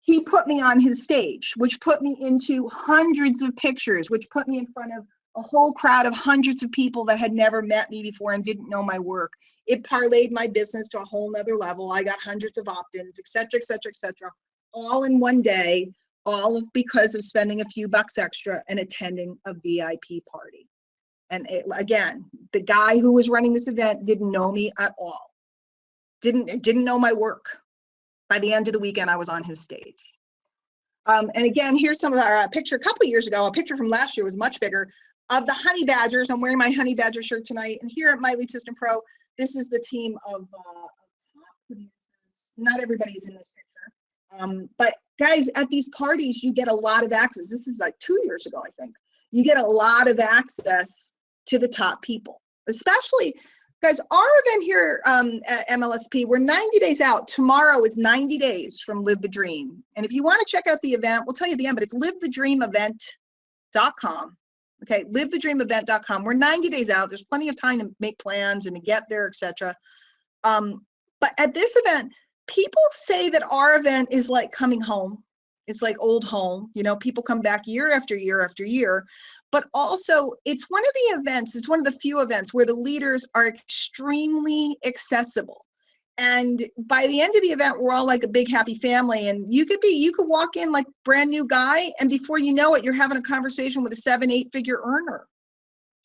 he put me on his stage, which put me into hundreds of pictures, which put me in front of a whole crowd of hundreds of people that had never met me before and didn't know my work. It parlayed my business to a whole nother level. I got hundreds of opt-ins, et cetera, et cetera, et cetera, all in one day, because of spending a few bucks extra and attending a VIP party. And again, the guy who was running this event didn't know me at all. Didn't know my work. By the end of the weekend, I was on his stage. And again, here's some of our picture a couple of years ago. A picture from last year was much bigger of the Honey Badgers. I'm wearing my Honey Badger shirt tonight. And here at My Lead System Pro, this is the team of top producers. Not everybody's in this picture. But guys, at these parties, you get a lot of access. This is like 2 years ago, I think. You get a lot of access to the top people, especially guys, our event here at MLSP, we're 90 days out. Tomorrow is 90 days from Live the Dream. And if you want to check out the event, we'll tell you at the end, but it's livethedreamevent.com. Okay, livethedreamevent.com. We're 90 days out. There's plenty of time to make plans and to get there, etc. But at this event, people say that our event is like coming home. It's like old home, you know, people come back year after year after year, but also it's one of the events, it's one of the few events where the leaders are extremely accessible. And by the end of the event, we're all like a big happy family. And you could walk in like brand new guy, and before you know it, you're having a conversation with a 7-8 figure earner,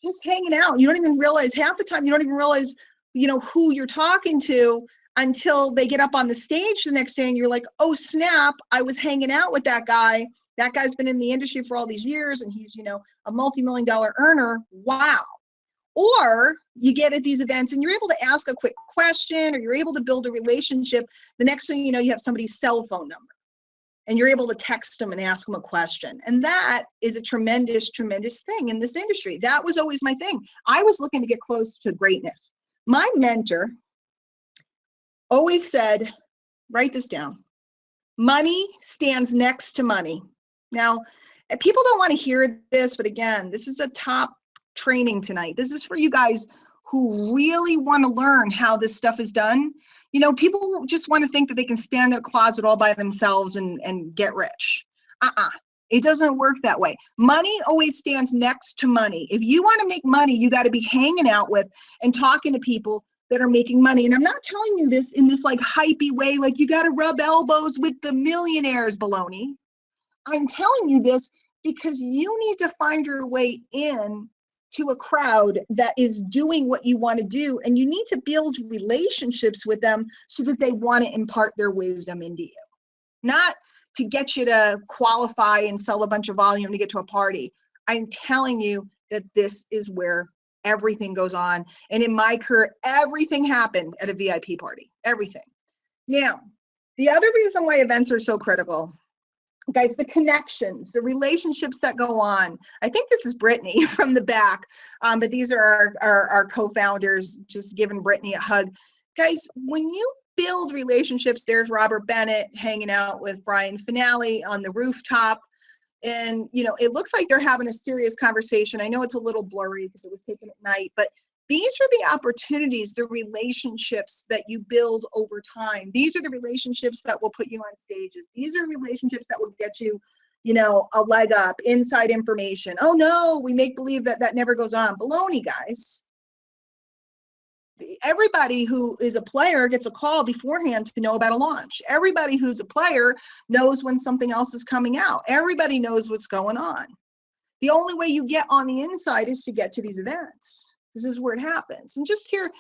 just hanging out. You don't even realize half the time, you don't even realize, you know, who you're talking to until they get up on the stage the next day and you're like, oh snap, I was hanging out with that guy. That guy's been in the industry for all these years and he's, you know, a multi-million-dollar earner. Wow. Or you get at these events and you're able to ask a quick question or you're able to build a relationship. The next thing you know, you have somebody's cell phone number and you're able to text them and ask them a question. And that is a tremendous, tremendous thing in this industry. That was always my thing. I was looking to get close to greatness. My mentor always said, write this down, money stands next to money. Now, people don't want to hear this, but again, this is a top training tonight. This is for you guys who really want to learn how this stuff is done. You know, people just want to think that they can stand in a closet all by themselves and get rich. It doesn't work that way. Money always stands next to money. If you want to make money, you got to be hanging out with and talking to people that are making money. And I'm not telling you this in this like hypey way, like you got to rub elbows with the millionaires baloney. I'm telling you this because you need to find your way in to a crowd that is doing what you want to do, and you need to build relationships with them so that they want to impart their wisdom into you. Not to get you to qualify and sell a bunch of volume to get to a party. I'm telling you that this is where everything goes on. And in my career, everything happened at a VIP party, everything. Now, the other reason why events are so critical, guys, the connections, the relationships that go on. I think this is Brittany from the back, but these are our co-founders, just giving Brittany a hug. Guys, when you build relationships, there's Robert Bennett hanging out with Brian Finale on the rooftop. And, you know, it looks like they're having a serious conversation. I know it's a little blurry because it was taken at night, but these are the opportunities, the relationships that you build over time. These are the relationships that will put you on stages. These are relationships that will get you, you know, a leg up, inside information. Oh no, we make believe that that never goes on. Baloney, guys. Everybody who is a player gets a call beforehand to know about a launch. Everybody who's a player knows when something else is coming out. Everybody knows what's going on. The only way you get on the inside is to get to these events. This is where it happens. And just hear,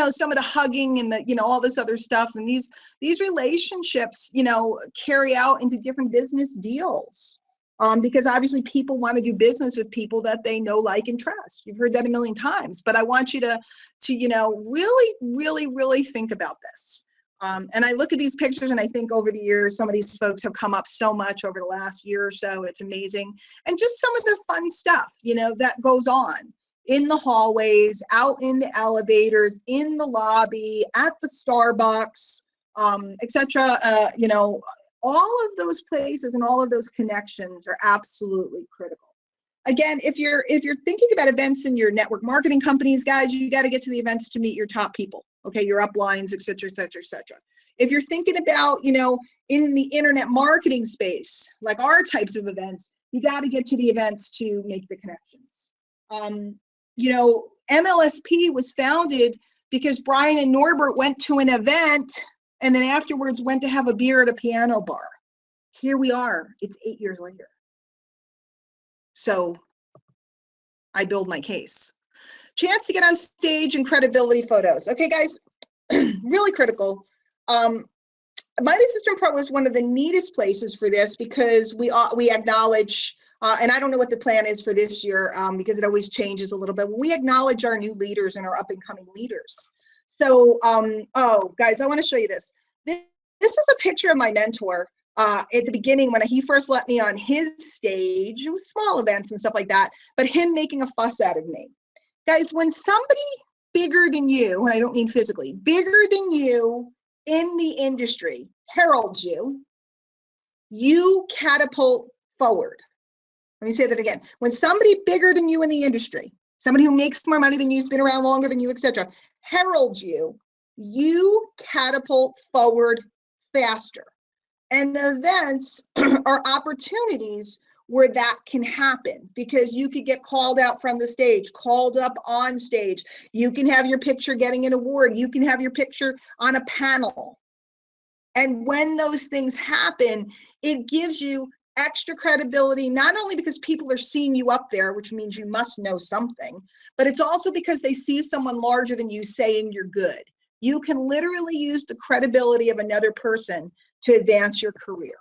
some of the hugging and the, all this other stuff. And these relationships, carry out into different business deals. Because obviously people want to do business with people that they know, like, and trust. You've heard that a million times, but I want you to really, really, really think about this. And I look at these pictures and I think over the years, some of these folks have come up so much over the last year or so. It's amazing. And just some of the fun stuff, that goes on in the hallways, out in the elevators, in the lobby, at the Starbucks, etc. All of those places and all of those connections are absolutely critical. Again, if you're thinking about events in your network marketing companies, guys, you got to get to the events to meet your top people. Okay, your uplines, et cetera, et cetera, et cetera. If you're thinking about, in the internet marketing space, like our types of events, you got to get to the events to make the connections. MLSP was founded because Brian and Norbert went to an event and then afterwards went to have a beer at a piano bar. Here we are, it's 8 years later. So I build my case. Chance to get on stage and credibility photos. Okay, guys, really critical. My System Pro was one of the neatest places for this because we acknowledge, and I don't know what the plan is for this year because it always changes a little bit. We acknowledge our new leaders and our up and coming leaders. So, oh, guys, I want to show you this. This is a picture of my mentor at the beginning when he first let me on his stage. It was small events and stuff like that, but him making a fuss out of me. Guys, when somebody bigger than you, and I don't mean physically, bigger than you in the industry heralds you, you catapult forward. Let me say that again. When somebody bigger than you in the industry, somebody who makes more money than you, has been around longer than you, etc., heralds you, you catapult forward faster. And events are opportunities where that can happen because you could get called out from the stage, called up on stage. You can have your picture getting an award. You can have your picture on a panel. And when those things happen, it gives you extra credibility, not only because people are seeing you up there, which means you must know something, but it's also because they see someone larger than you saying you're good. You can literally use the credibility of another person to advance your career.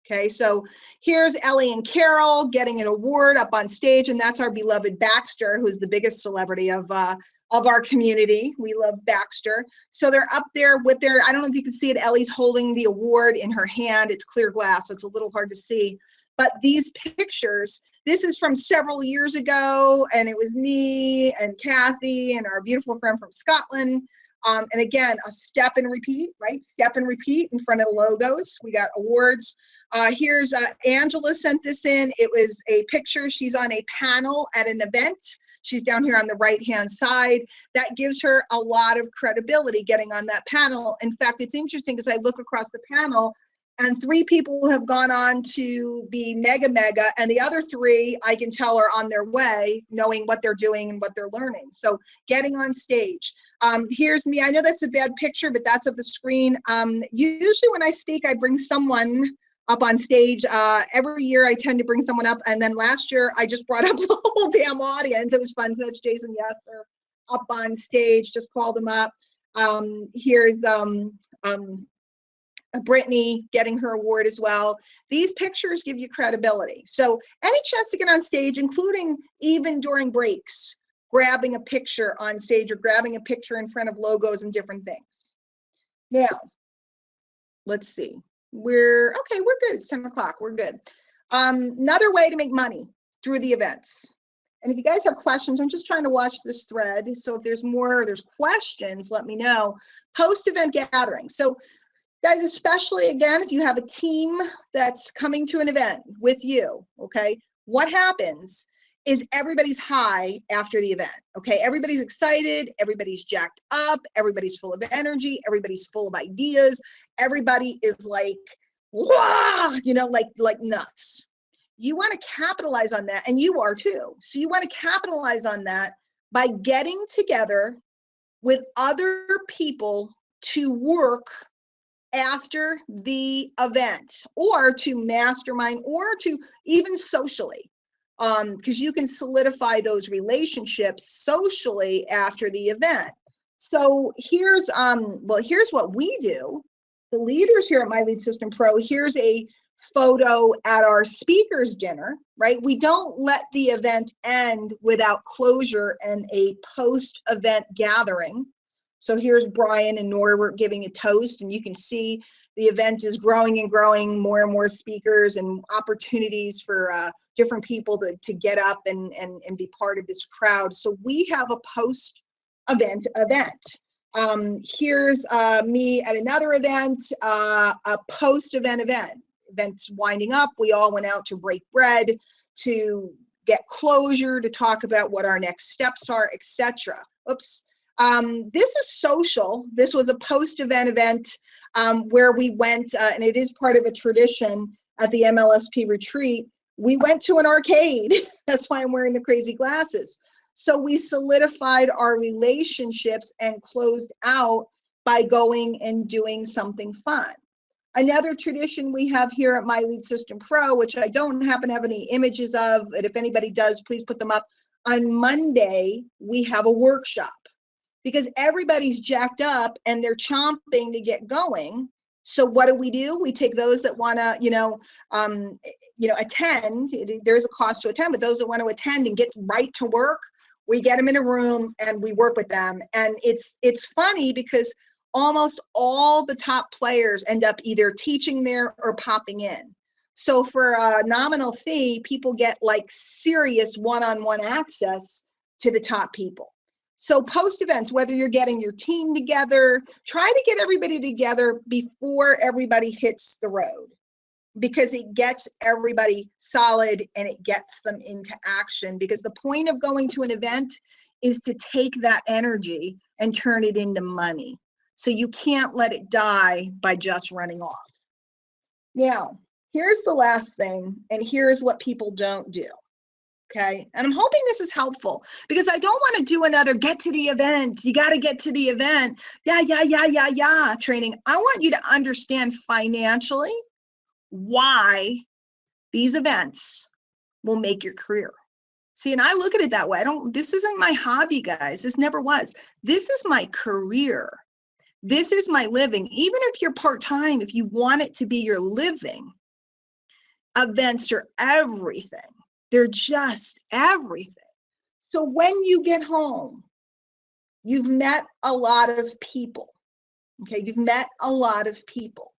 Okay, so here's Ellie and Carol getting an award up on stage, and that's our beloved Baxter, who's the biggest celebrity of our community. We love Baxter. So they're up there with their, I don't know if you can see it, Ellie's holding the award in her hand. It's clear glass, so it's a little hard to see. But these pictures, this is from several years ago, and it was me and Kathy and our beautiful friend from Scotland. And again, a step and repeat, right? Step and repeat in front of the logos. We got awards. Here's Angela sent this in. It was a picture. She's on a panel at an event. She's down here on the right-hand side. That gives her a lot of credibility getting on that panel. In fact, it's interesting because I look across the panel and 3 people have gone on to be mega, and the other 3 I can tell are on their way, knowing what they're doing and what they're learning. So getting on stage. Here's me. I know that's a bad picture, but that's of the screen. Usually when I speak, I bring someone up on stage. Every year I tend to bring someone up, and then last year I just brought up the whole damn audience. It was fun. So that's Jason Yesser up on stage, just called him up. Here's Brittany getting her award as well. These pictures give you credibility. So any chance to get on stage, including even during breaks, grabbing a picture on stage or grabbing a picture in front of logos and different things. Now, let's see. We're good. It's 10 o'clock. We're good. Another way to make money through the events. And if you guys have questions, I'm just trying to watch this thread. So if there's more, or there's questions, let me know. Post-event gathering. So guys, especially again, if you have a team that's coming to an event with you, okay, what happens is everybody's high after the event, okay? Everybody's excited, everybody's jacked up, everybody's full of energy, everybody's full of ideas, everybody is like, wah, like nuts. You want to capitalize on that, and you are too. So you want to capitalize on that by getting together with other people to work after the event, or to mastermind, or to even socially. because you can solidify those relationships socially after the event. So here's what we do. The leaders here at My Lead System Pro, here's a photo at our speakers dinner, right? We don't let the event end without closure and a post-event gathering. So here's Brian and Norbert giving a toast, and you can see the event is growing and growing, more and more speakers and opportunities for different people to get up and be part of this crowd. So we have a post-event event. Here's me at another event, a post-event event. Event's winding up. We all went out to break bread, to get closure, to talk about what our next steps are, etc. Oops. This is social. This was a post-event event where we went, and it is part of a tradition at the MLSP retreat. We went to an arcade. That's why I'm wearing the crazy glasses. So we solidified our relationships and closed out by going and doing something fun. Another tradition we have here at My Lead System Pro, which I don't happen to have any images of, but if anybody does, please put them up. On Monday, we have a workshop because everybody's jacked up and they're chomping to get going. So what do? We take those that want to, attend. There's a cost to attend, but those that want to attend and get right to work, we get them in a room and we work with them. And it's funny because almost all the top players end up either teaching there or popping in. So for a nominal fee, people get like serious one-on-one access to the top people. So post events, whether you're getting your team together, try to get everybody together before everybody hits the road, because it gets everybody solid and it gets them into action. Because the point of going to an event is to take that energy and turn it into money. So you can't let it die by just running off. Now, here's the last thing, and here's what people don't do. Okay, and I'm hoping this is helpful because I don't want to do another get to the event. You got to get to the event. Yeah training. I want you to understand financially why these events will make your career. See, and I look at it that way. This isn't my hobby, guys. This never was. This is my career. This is my living. Even if you're part-time, if you want it to be your living, events are everything. They're just everything. So when you get home, you've met a lot of people. Okay, you've met a lot of people.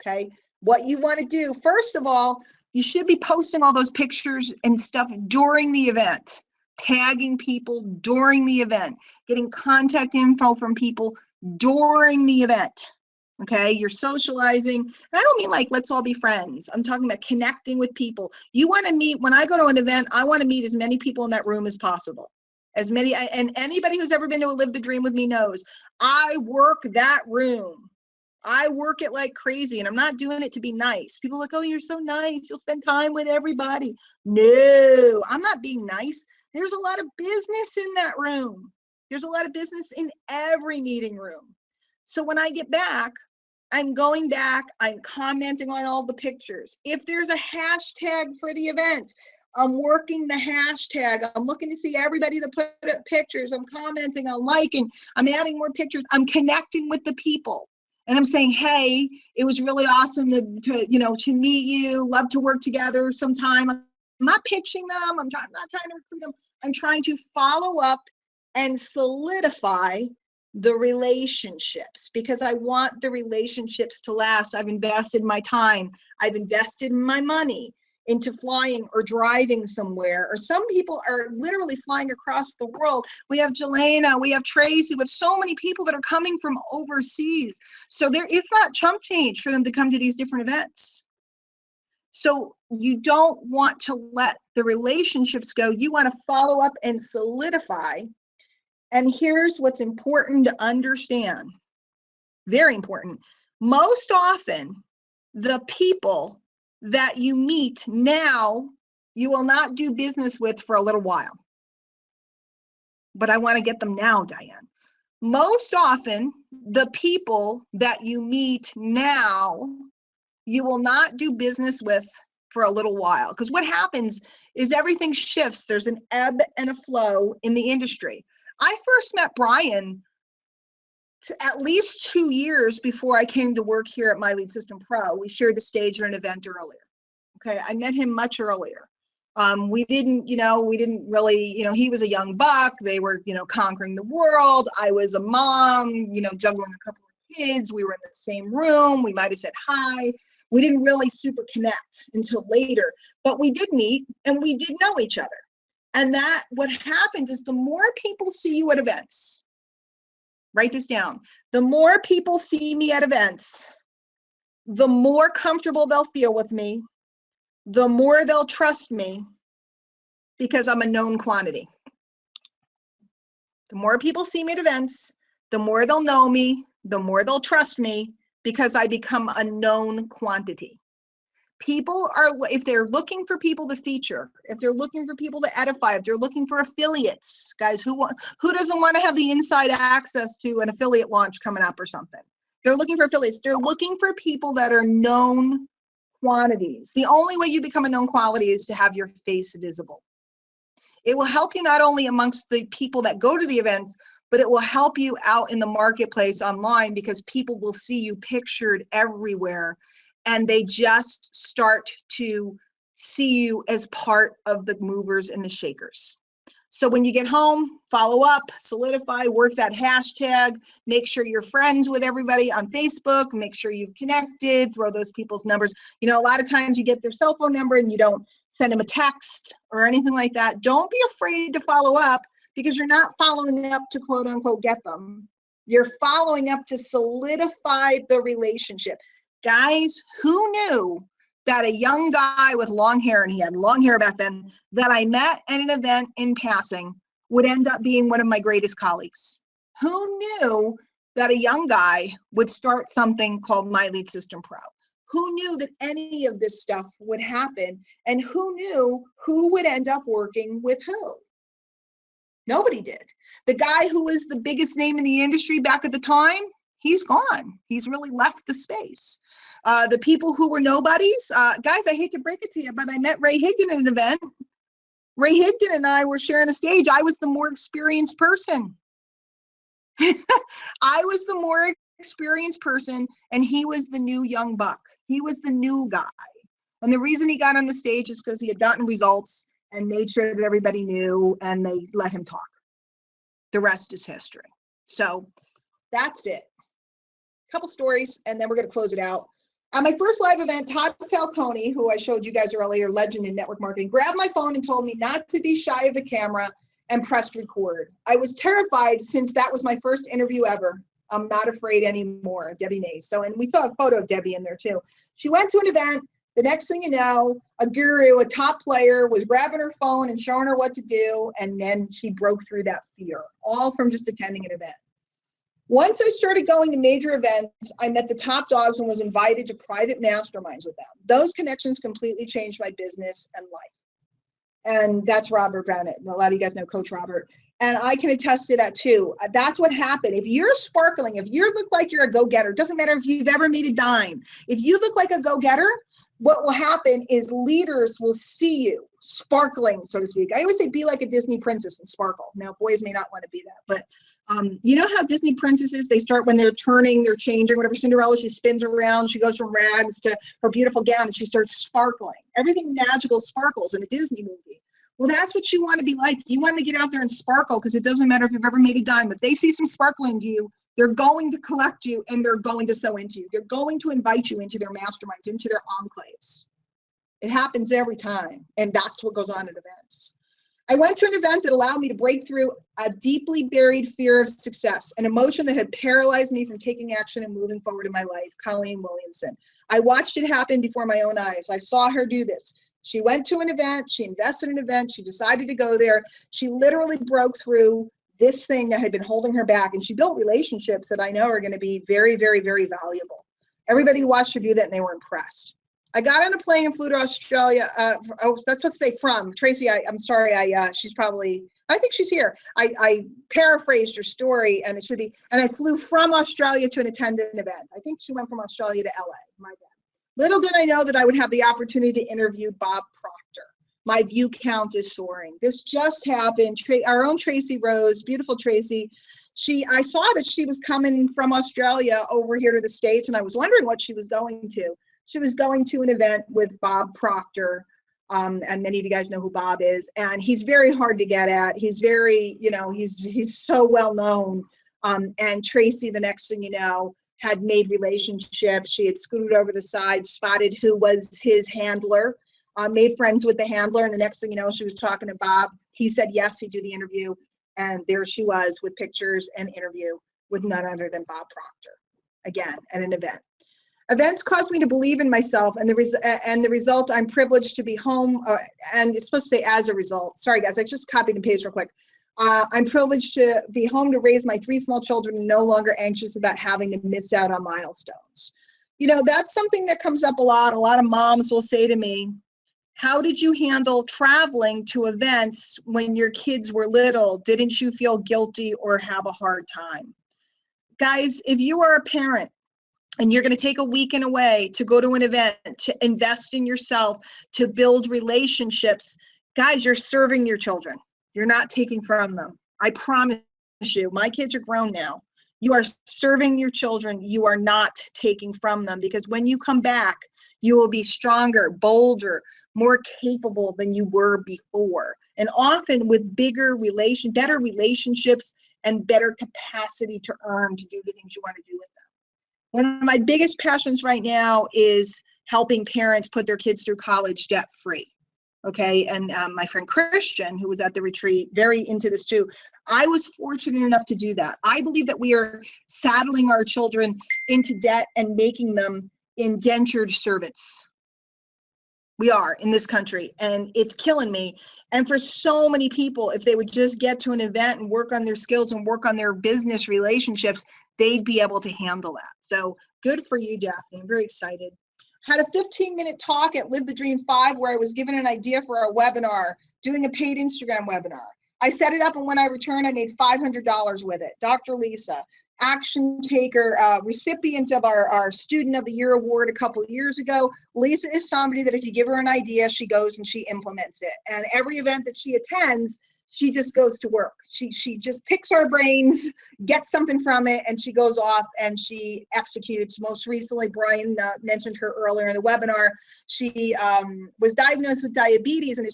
Okay, what you want to do, first of all, you should be posting all those pictures and stuff during the event, tagging people during the event, getting contact info from people during the event. Okay, you're socializing. And I don't mean like, let's all be friends. I'm talking about connecting with people. You want to meet, when I go to an event, I want to meet as many people in that room as possible. As many, and anybody who's ever been to a Live the Dream with me knows, I work that room. I work it like crazy, and I'm not doing it to be nice. People are like, oh, you're so nice. You'll spend time with everybody. No, I'm not being nice. There's a lot of business in that room. There's a lot of business in every meeting room. So when I get back, I'm going back, I'm commenting on all the pictures. If there's a hashtag for the event, I'm working the hashtag. I'm looking to see everybody that put up pictures. I'm commenting, I'm liking, I'm adding more pictures. I'm connecting with the people. And I'm saying, hey, it was really awesome to meet you. Love to work together sometime. I'm not pitching them. I'm not trying to recruit them. I'm trying to follow up and solidify the relationships, because I want the relationships to last. I've invested my time. I've invested my money into flying or driving somewhere, or some people are literally flying across the world. We have Jelena, we have Tracy, we have so many people that are coming from overseas. So it's not chump change for them to come to these different events. So you don't want to let the relationships go. You want to follow up and solidify. And here's what's important to understand, very important. Most often, the people that you meet now, you will not do business with for a little while. But I want to get them now, Diane. Most often, the people that you meet now, you will not do business with for a little while. Because what happens is everything shifts. There's an ebb and a flow in the industry. I first met Brian at least 2 years before I came to work here at My Lead System Pro. We shared the stage at an event earlier. Okay, I met him much earlier. We didn't really, he was a young buck. They were, conquering the world. I was a mom, juggling a couple of kids. We were in the same room. We might have said hi. We didn't really super connect until later, but we did meet and we did know each other. And that what happens is the more people see you at events, write this down. The more people see me at events, the more comfortable they'll feel with me, the more they'll trust me because I'm a known quantity. The more people see me at events, the more they'll know me, the more they'll trust me because I become a known quantity. People are, if they're looking for people to feature, if they're looking for people to edify, if they're looking for affiliates, guys, who doesn't want to have the inside access to an affiliate launch coming up or something? They're looking for affiliates. They're looking for people that are known quantities. The only way you become a known quality is to have your face visible. It will help you not only amongst the people that go to the events, but it will help you out in the marketplace online because people will see you pictured everywhere and they just start to see you as part of the movers and the shakers. So when you get home, follow up, solidify, work that hashtag, make sure you're friends with everybody on Facebook, make sure you've connected, throw those people's numbers. A lot of times you get their cell phone number and you don't send them a text or anything like that. Don't be afraid to follow up because you're not following up to quote unquote get them. You're following up to solidify the relationship. Guys, who knew that a young guy with long hair, and he had long hair back then, that I met at an event in passing would end up being one of my greatest colleagues? Who knew that a young guy would start something called My Lead System Pro? Who knew that any of this stuff would happen? And who knew who would end up working with who? Nobody did. The guy who was the biggest name in the industry back at the time, he's gone. He's really left the space. The people who were nobodies, guys, I hate to break it to you, but I met Ray Higdon at an event. Ray Higdon and I were sharing a stage. I was the more experienced person. I was the more experienced person, and he was the new young buck. He was the new guy. And the reason he got on the stage is because he had gotten results and made sure that everybody knew, and they let him talk. The rest is history. So that's it. Couple stories, and then we're going to close it out. At my first live event, Todd Falcone, who I showed you guys earlier, legend in network marketing, grabbed my phone and told me not to be shy of the camera and pressed record. I was terrified since that was my first interview ever. I'm not afraid anymore, Debbie Mays. So, and we saw a photo of Debbie in there too. She went to an event. The next thing you know, a guru, a top player, was grabbing her phone and showing her what to do, and then she broke through that fear, all from just attending an event. Once I started going to major events, I met the top dogs and was invited to private masterminds with them. Those connections completely changed my business and life. And that's Robert Bennett. A lot of you guys know Coach Robert. And I can attest to that too. That's what happened. If you're sparkling, if you look like you're a go-getter, doesn't matter if you've ever made a dime. If you look like a go-getter, what will happen is leaders will see you sparkling, so to speak. I always say be like a Disney princess and sparkle. Now, boys may not want to be that, but you know how Disney princesses, they start when they're turning, they're changing, whatever. Cinderella, she spins around, she goes from rags to her beautiful gown, and she starts sparkling. Everything magical sparkles in a Disney movie. Well, that's what you want to be like. You want to get out there and sparkle, because it doesn't matter if you've ever made a dime. If they see some sparkle into you, they're going to collect you, and they're going to sow into you. They're going to invite you into their masterminds, into their enclaves. It happens every time, and that's what goes on at events. I went to an event that allowed me to break through a deeply buried fear of success, an emotion that had paralyzed me from taking action and moving forward in my life. Colleen Williamson. I watched it happen before my own eyes. I saw her do this. She went to an event, she invested in an event, she decided to go there. She literally broke through this thing that had been holding her back, and she built relationships that I know are going to be very, very, very valuable. Everybody watched her do that, and they were impressed. I got on a plane and flew to Australia. That's what to say from. Tracy, I'm sorry, she's probably, I think she's here. I paraphrased your story, and it should be, and I flew from Australia to attend an event. I think she went from Australia to LA, my bad. Little did I know that I would have the opportunity to interview Bob Proctor. My view count is soaring. This just happened. Our own Tracy Rose, beautiful Tracy. I saw that she was coming from Australia over here to the States, and I was wondering what she was going to. She was going to an event with Bob Proctor, and many of you guys know who Bob is, and he's very hard to get at. He's very, he's so well known. And Tracy, the next thing you know, had made relationships. She had scooted over the side, spotted who was his handler, made friends with the handler, and the next thing you know, she was talking to Bob. He said yes, he'd do the interview, and there she was with pictures and interview with none other than Bob Proctor, again, at an event. Events caused me to believe in myself, and the result, I'm privileged to be home, and it's supposed to say as a result. Sorry, guys, I just copied and pasted real quick. I'm privileged to be home to raise my 3 small children and no longer anxious about having to miss out on milestones. That's something that comes up a lot. A lot of moms will say to me, how did you handle traveling to events when your kids were little? Didn't you feel guilty or have a hard time? Guys, if you are a parent and you're going to take a weekend away to go to an event, to invest in yourself, to build relationships, guys, you're serving your children. You're not taking from them. I promise you, my kids are grown now. You are serving your children. You are not taking from them, because when you come back, you will be stronger, bolder, more capable than you were before. And often with better relationships and better capacity to earn, to do the things you want to do with them. One of my biggest passions right now is helping parents put their kids through college debt-free. Okay, and my friend Christian, who was at the retreat, very into this too. I was fortunate enough to do that. I believe that we are saddling our children into debt and making them indentured servants. We are in this country, and it's killing me. And for so many people, if they would just get to an event and work on their skills and work on their business relationships, they'd be able to handle that. So good for you, Daphne. I'm very excited. Had a 15-minute talk at Live the Dream 5 where I was given an idea for a webinar, doing a paid Instagram webinar. I set it up, and when I returned, I made $500 with it. Dr. Lisa, action taker, recipient of our Student of the Year award a couple of years ago. Lisa is somebody that if you give her an idea, she goes and she implements it. And every event that she attends, she just goes to work. She just picks our brains, gets something from it, and she goes off and she executes. Most recently, Brian mentioned her earlier in the webinar. She was diagnosed with diabetes and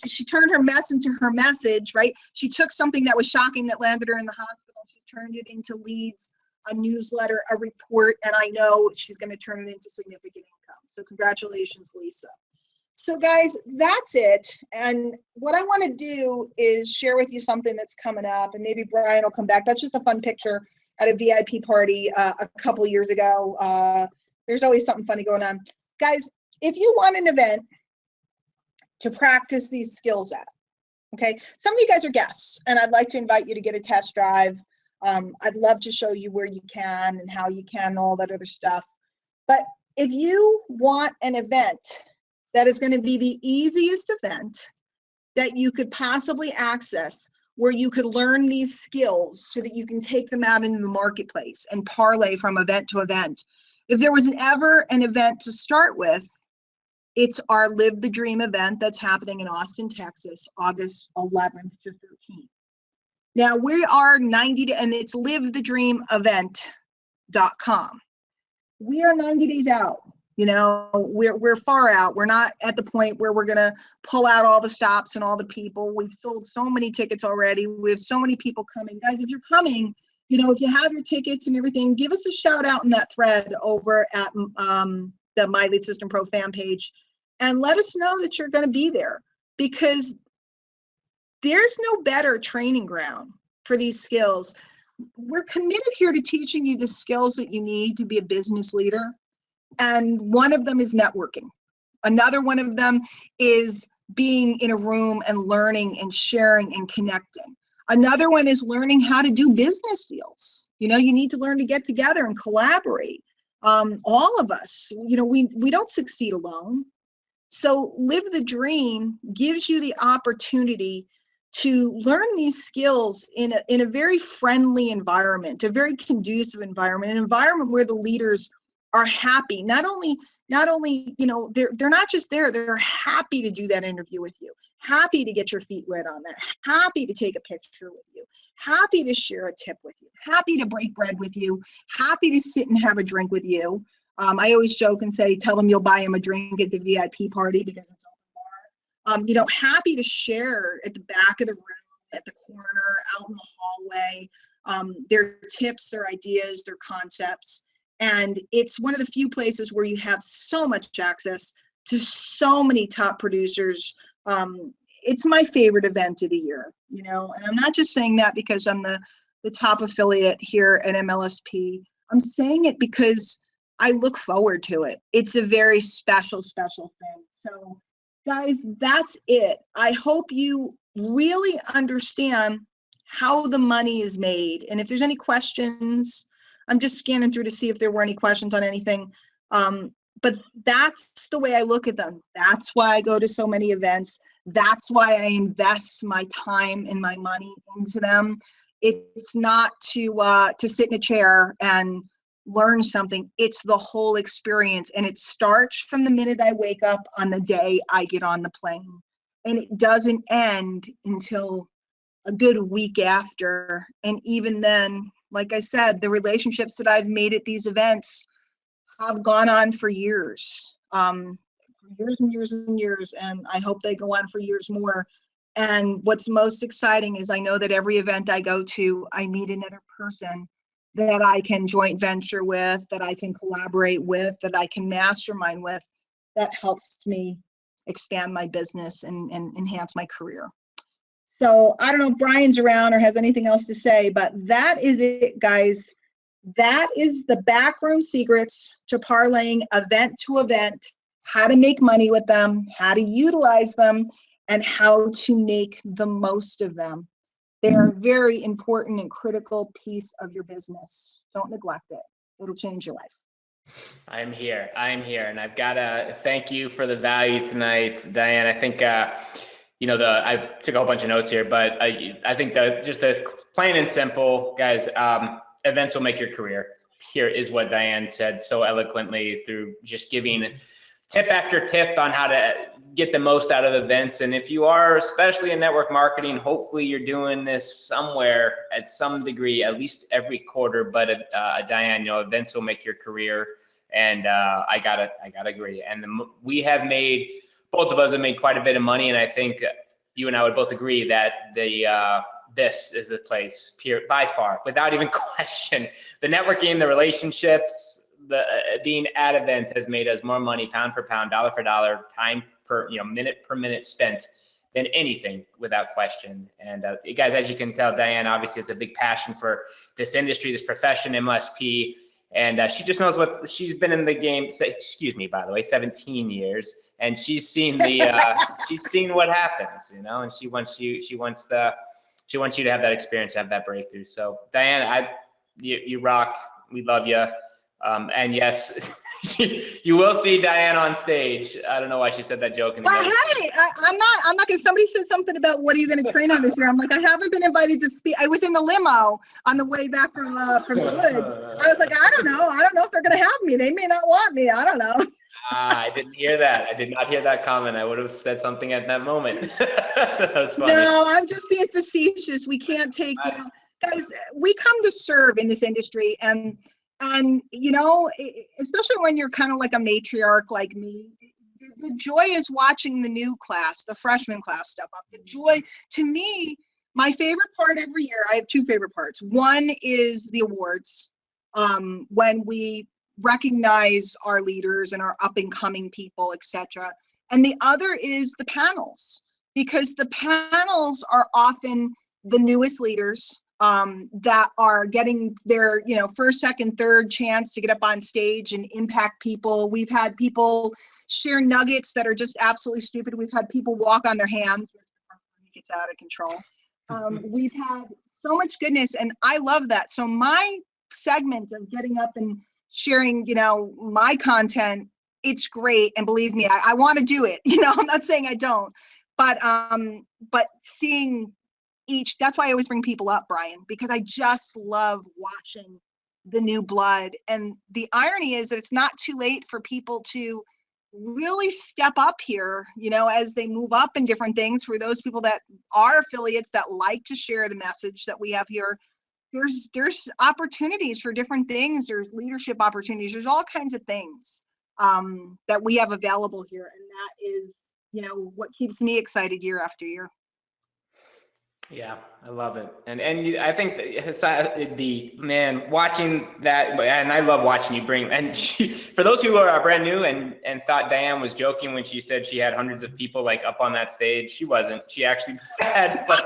she turned her mess into her message, right? She took something that was shocking that landed her in the hospital. She turned it into leads, a newsletter, a report, and I know she's going to turn it into significant income. So congratulations, Lisa. So guys, that's it. And what I want to do is share with you something that's coming up, and maybe Brian will come back. That's just a fun picture at a VIP party a couple of years ago. There's always something funny going on. Guys, if you want an event to practice these skills at, okay, some of you guys are guests, and I'd like to invite you to get a test drive. I'd love to show you where you can and how you can, all that other stuff. But if you want an event that is going to be the easiest event that you could possibly access, where you could learn these skills so that you can take them out into the marketplace and parlay from event to event. If there was ever an event to start with, it's our Live the Dream event that's happening in Austin, Texas, August 11th to 13th. Now we are and it's livethedreamevent.com. We are 90 days out. We're far out. We're not at the point where we're going to pull out all the stops and all the people. We've sold so many tickets already. We have so many people coming. Guys, if you're coming, if you have your tickets and everything, give us a shout out in that thread over at the My Lead System Pro fan page, and let us know that you're going to be there, because there's no better training ground for these skills. We're committed here to teaching you the skills that you need to be a business leader. And one of them is networking. Another one of them is being in a room and learning and sharing and connecting. Another one is learning how to do business deals. You need to learn to get together and collaborate. All of us, we don't succeed alone. So Live the Dream gives you the opportunity to learn these skills in a very friendly environment, a very conducive environment, an environment where the leaders are happy. Not only, you know, they're not just there, they're happy to do that interview with you, happy to get your feet wet on that, happy to take a picture with you, happy to share a tip with you, happy to break bread with you, happy to sit and have a drink with you. I always joke and say, tell them you'll buy them a drink at the VIP party because it's open bar. You know, happy to share at the back of the room, at the corner, out in the hallway, their tips, their ideas, their concepts. And it's one of the few places where you have so much access to so many top producers. It's my favorite event of the year, you know, and I'm not just saying that because I'm the top affiliate here at MLSP. I'm saying it because I look forward to it. It's a very special, special thing. So guys, that's it. I hope you really understand how the money is made. And if there's any questions, I'm just scanning through to see if there were any questions on anything. But that's the way I look at them. That's why I go to so many events. That's why I invest my time and my money into them. It's not to sit in a chair and learn something. It's the whole experience. And it starts from the minute I wake up on the day I get on the plane. And it doesn't end until a good week after. And even then, like I said, the relationships that I've made at these events have gone on for years, years and years and years. And I hope they go on for years more. And what's most exciting is I know that every event I go to, I meet another person that I can joint venture with, that I can collaborate with, that I can mastermind with. That helps me expand my business and enhance my career. So I don't know if Brian's around or has anything else to say, but that is it, guys. That is the backroom secrets to parlaying event to event, how to make money with them, how to utilize them, and how to make the most of them. They are a very important and critical piece of your business. Don't neglect it. It'll change your life. I'm here. And I've got to thank you for the value tonight, Diane. I think, you know, I took a whole bunch of notes here, but I think that just as plain and simple, guys, events will make your career. Here is what Diane said so eloquently through just giving tip after tip on how to get the most out of events. And if you are, especially in network marketing, hopefully you're doing this somewhere at some degree, at least every quarter. But Diane, you know, events will make your career. And I gotta agree. And we have made, both of us have made quite a bit of money. And I think you and I would both agree that this is the place, by far, without even question. The networking, the relationships, being at events has made us more money, pound for pound, dollar for dollar, time per, minute per minute spent than anything, without question. And guys, as you can tell, Diane, obviously it's a big passion for this industry, this profession, MLSP. And she just knows what she's been in the game. Excuse me, by the way, 17 years, and she's seen she's seen what happens, and she wants you to have that experience, have that breakthrough. So Diane, you rock. We love you. And yes, you will see Diane on stage. I don't know why she said that joke. Well, hey, I'm not going to, somebody said something about what are you going to train on this year? I'm like, I haven't been invited to speak. I was in the limo on the way back from the woods. I was like, I don't know if they're going to have me. They may not want me. I don't know. I didn't hear that. I did not hear that comment. I would have said something at that moment. That's funny. No, I'm just being facetious. We can't take, guys, we come to serve in this industry, and especially when you're kind of like a matriarch like me, the joy is watching the new class, the freshman class step up. The joy, to me, my favorite part every year, I have two favorite parts. One is the awards, when we recognize our leaders and our up and coming people, etc. And the other is the panels, because the panels are often the newest leaders that are getting their, first, second, third chance to get up on stage and impact people. We've had people share nuggets that are just absolutely stupid. We've had people walk on their hands. It gets out of control. We've had so much goodness, and I love that. So my segment of getting up and sharing, my content, it's great. And believe me, I want to do it. I'm not saying I don't, but seeing that's why I always bring people up, Brian, because I just love watching the new blood. And the irony is that it's not too late for people to really step up here, you know, as they move up in different things. For those people that are affiliates that like to share the message that we have here, there's opportunities for different things. There's leadership opportunities. There's all kinds of things that we have available here. And that is, you know, what keeps me excited year after year. Yeah, I love it. And I think the man watching that, and I love watching you bring, and for those who are brand new and thought Diane was joking when she said she had hundreds of people like up on that stage, she wasn't. She actually had like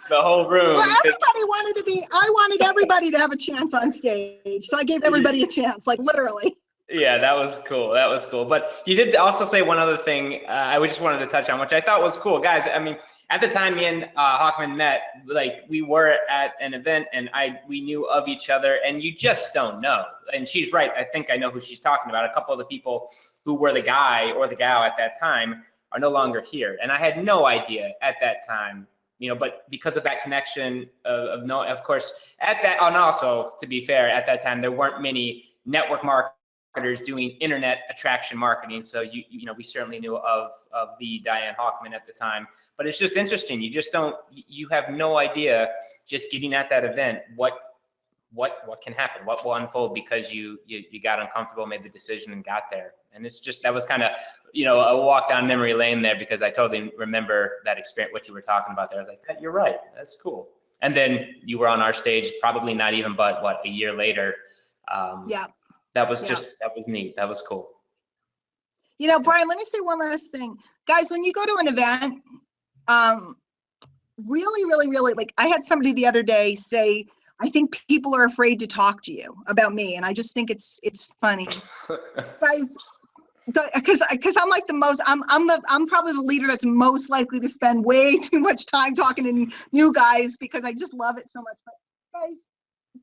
the whole room. Well, everybody wanted to be, I wanted everybody to have a chance on stage. So I gave everybody a chance, like literally. Yeah, that was cool. That was cool. But you did also say one other thing I just wanted to touch on, which I thought was cool. Guys, I mean, at the time me and Hochman met, like we were at an event and we knew of each other, and you just don't know. And she's right. I think I know who she's talking about. A couple of the people who were the guy or the gal at that time are no longer here. And I had no idea at that time, you know, but because of that connection of course, at that, and also to be fair, at that time, there weren't many network marketers doing internet attraction marketing. So you know, we certainly knew of the Diane Hochman at the time, but it's just interesting. You just don't, you have no idea just getting at that event, what can happen, what will unfold because you got uncomfortable, made the decision and got there. And it's just, that was kind of, you know, a walk down memory lane there, because I totally remember that experience, what you were talking about there. I was like, you're right. That's cool. And then you were on our stage, probably not even, but what, a year later. Yeah. That was just, that was neat. That was cool. You know, Brian, let me say one last thing. Guys, when you go to an event, really, like I had somebody the other day say, I think people are afraid to talk to you about me. And I just think it's funny. Guys, because I'm like the most, I'm probably the leader that's most likely to spend way too much time talking to new guys because I just love it so much. But guys,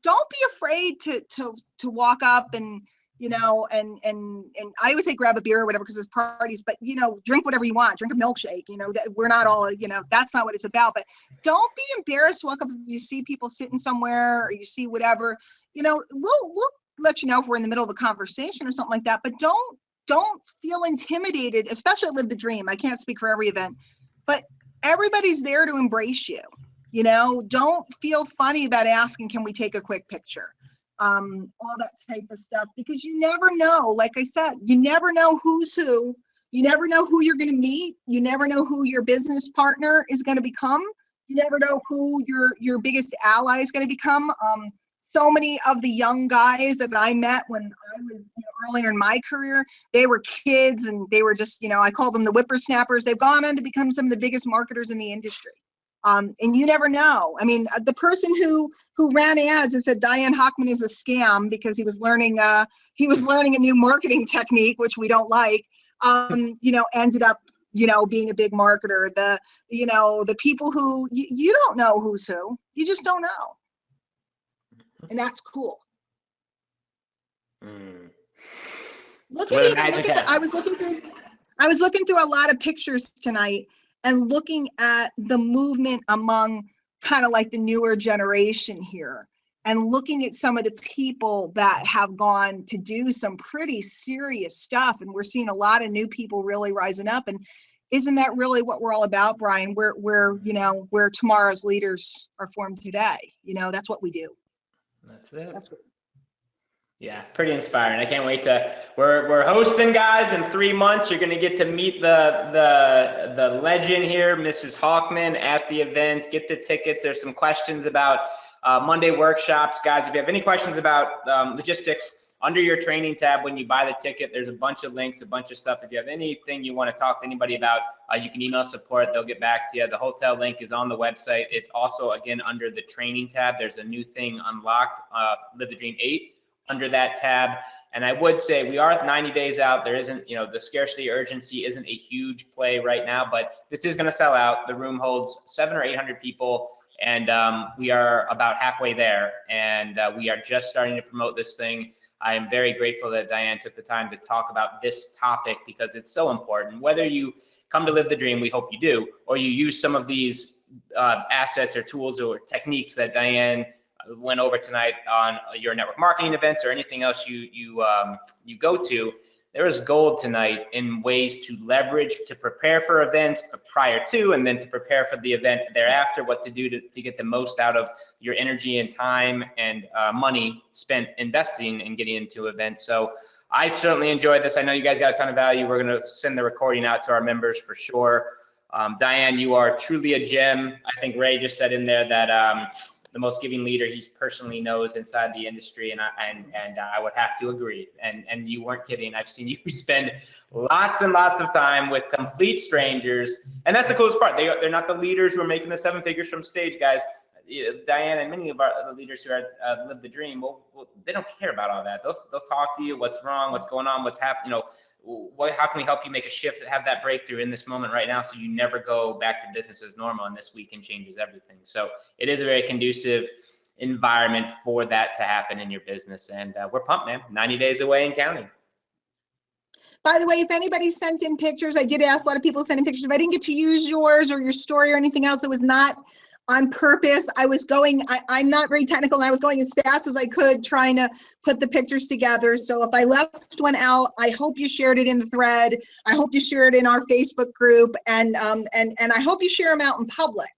don't be afraid to walk up and, you know, and I always say grab a beer or whatever because there's parties, but you know, drink whatever you want, drink a milkshake, you know, that we're not all, you know, that's not what it's about. But don't be embarrassed. Walk up if you see people sitting somewhere or you see whatever, you know, we'll let you know if we're in the middle of a conversation or something like that. But don't feel intimidated, especially at Live the Dream. I can't speak for every event, but everybody's there to embrace you. You know, don't feel funny about asking, can we take a quick picture? All that type of stuff, because you never know. Like I said, you never know who's who. You never know who you're going to meet. You never know who your business partner is going to become. You never know who your biggest ally is going to become. So many of the young guys that I met when I was, you know, earlier in my career, they were kids and they were just, you know, I call them the whippersnappers. They've gone on to become some of the biggest marketers in the industry. And you never know. I mean, the person who ran ads and said Diane Hochman is a scam because he was learning a new marketing technique, which we don't like, you know, ended up, you know, being a big marketer. You know, the people who you don't know who's who, you just don't know. And that's cool. Look at it. I was looking through a lot of pictures tonight and looking at the movement among kind of like the newer generation here and looking at some of the people that have gone to do some pretty serious stuff. And we're seeing a lot of new people really rising up. And isn't that really what we're all about, Brian? You know, where tomorrow's leaders are formed today. You know, that's what we do. That's it. Yeah, pretty inspiring. I can't wait to. We're hosting, guys, in 3 months. You're going to get to meet the legend here, Mrs. Hochman, at the event. Get the tickets. There's some questions about Monday workshops, guys. If you have any questions about logistics, under your training tab when you buy the ticket, there's a bunch of links, a bunch of stuff. If you have anything you want to talk to anybody about, you can email support. They'll get back to you. The hotel link is on the website. It's also, again, under the training tab. There's a new thing unlocked, Live the Dream 8. Under that tab. And I would say we are 90 days out. There isn't, you know, the scarcity urgency isn't a huge play right now, but this is going to sell out. The room holds 700 or 800 people, and we are about halfway there. And we are just starting to promote this thing. I am very grateful that Diane took the time to talk about this topic because it's so important. Whether you come to live the dream, we hope you do, or you use some of these assets or tools or techniques that Diane went over tonight on your network marketing events or anything else you go to, there is gold tonight in ways to leverage, to prepare for events prior to, and then to prepare for the event thereafter, what to do to get the most out of your energy and time and money spent investing and getting into events. So I certainly enjoyed this. I know you guys got a ton of value. We're going to send the recording out to our members for sure. Diane, you are truly a gem. I think Ray just said in there that the most giving leader he personally knows inside the industry, and I would have to agree. And you weren't kidding. I've seen you spend lots and lots of time with complete strangers, and that's the coolest part. They're not the leaders who are making the 7 figures from stage, guys. Diane and many of our leaders who are live the dream, well, they don't care about all that. They'll talk to you. What's wrong? What's going on? What's happening? How can we help you make a shift, have that breakthrough in this moment right now, so you never go back to business as normal, and this weekend changes everything. So it is a very conducive environment for that to happen in your business, and we're pumped, man. 90 days away and counting. By the way, if anybody sent in pictures, I did ask a lot of people sending pictures. If I didn't get to use yours or your story or anything else, it was not on purpose. I was going, I'm not very technical, and I was going as fast as I could trying to put the pictures together. So if I left one out, I hope you shared it in the thread. I hope you share it in our Facebook group, and I hope you share them out in public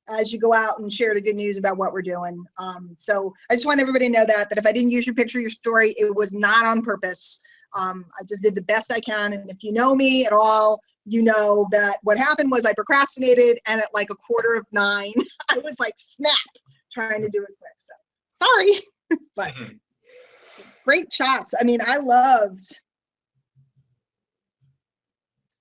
as you go out and share the good news about what we're doing. So I just want everybody to know that if I didn't use your picture, your story, it was not on purpose. I just did the best I can. And if you know me at all, you know that what happened was I procrastinated, and at like 8:45, I was like, snap, trying to do it quick. So sorry, but great shots. I mean, I loved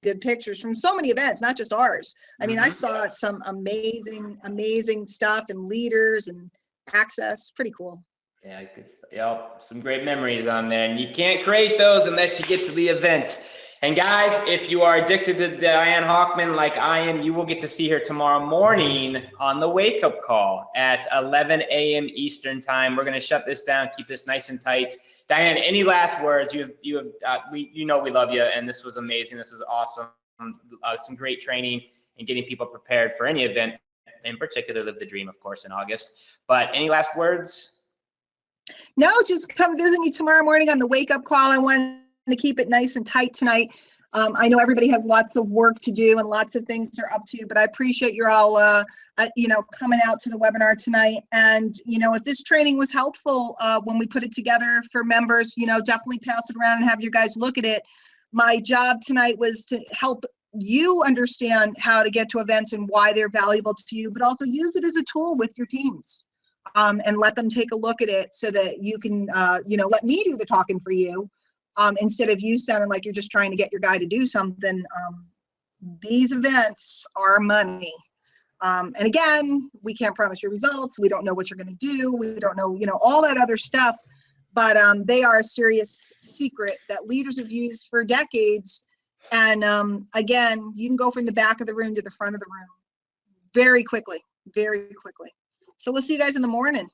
good pictures from so many events, not just ours. I mean, I saw some amazing stuff, and leaders and access. Pretty cool. Yeah, yep, some great memories on there, and you can't create those unless you get to the event. And guys, if you are addicted to Diane Hochman like I am, you will get to see her tomorrow morning on the wake up call at 11 a.m. Eastern time. We're going to shut this down, keep this nice and tight. Diane, any last words? You know we love you, and this was amazing. This was awesome. Some great training and getting people prepared for any event, in particular Live the Dream, of course, in August. But any last words? No, just come visit me tomorrow morning on the wake up call. I want to keep it nice and tight tonight. I know everybody has lots of work to do and lots of things they're up to, but I appreciate you're all, coming out to the webinar tonight. And, if this training was helpful when we put it together for members, definitely pass it around and have you guys look at it. My job tonight was to help you understand how to get to events and why they're valuable to you, but also use it as a tool with your teams. And let them take a look at it so that you can, let me do the talking for you, instead of you sounding like you're just trying to get your guy to do something. These events are money. And again, we can't promise your results. We don't know what you're going to do. We don't know, all that other stuff, but they are a serious secret that leaders have used for decades. And again, you can go from the back of the room to the front of the room very quickly, very quickly. So we'll see you guys in the morning.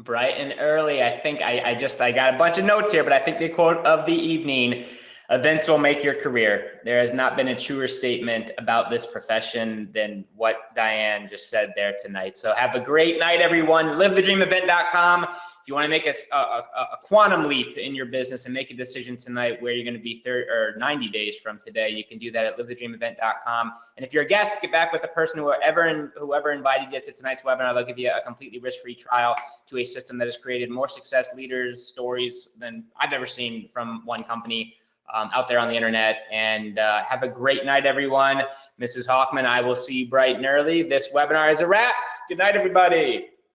Bright and early. I think I got a bunch of notes here, but I think the quote of the evening: events will make your career. There has not been a truer statement about this profession than what Diane just said there tonight. So have a great night, everyone. LiveTheDreamEvent.com. If you want to make a quantum leap in your business and make a decision tonight where you're going to be 90 days from today, you can do that at LiveTheDreamEvent.com. And if you're a guest, get back with the person whoever invited you to tonight's webinar. They'll give you a completely risk-free trial to a system that has created more success leaders stories than I've ever seen from one company out there on the internet. And have a great night, everyone. Mrs. Hochman, I will see you bright and early. This webinar is a wrap. Good night, everybody.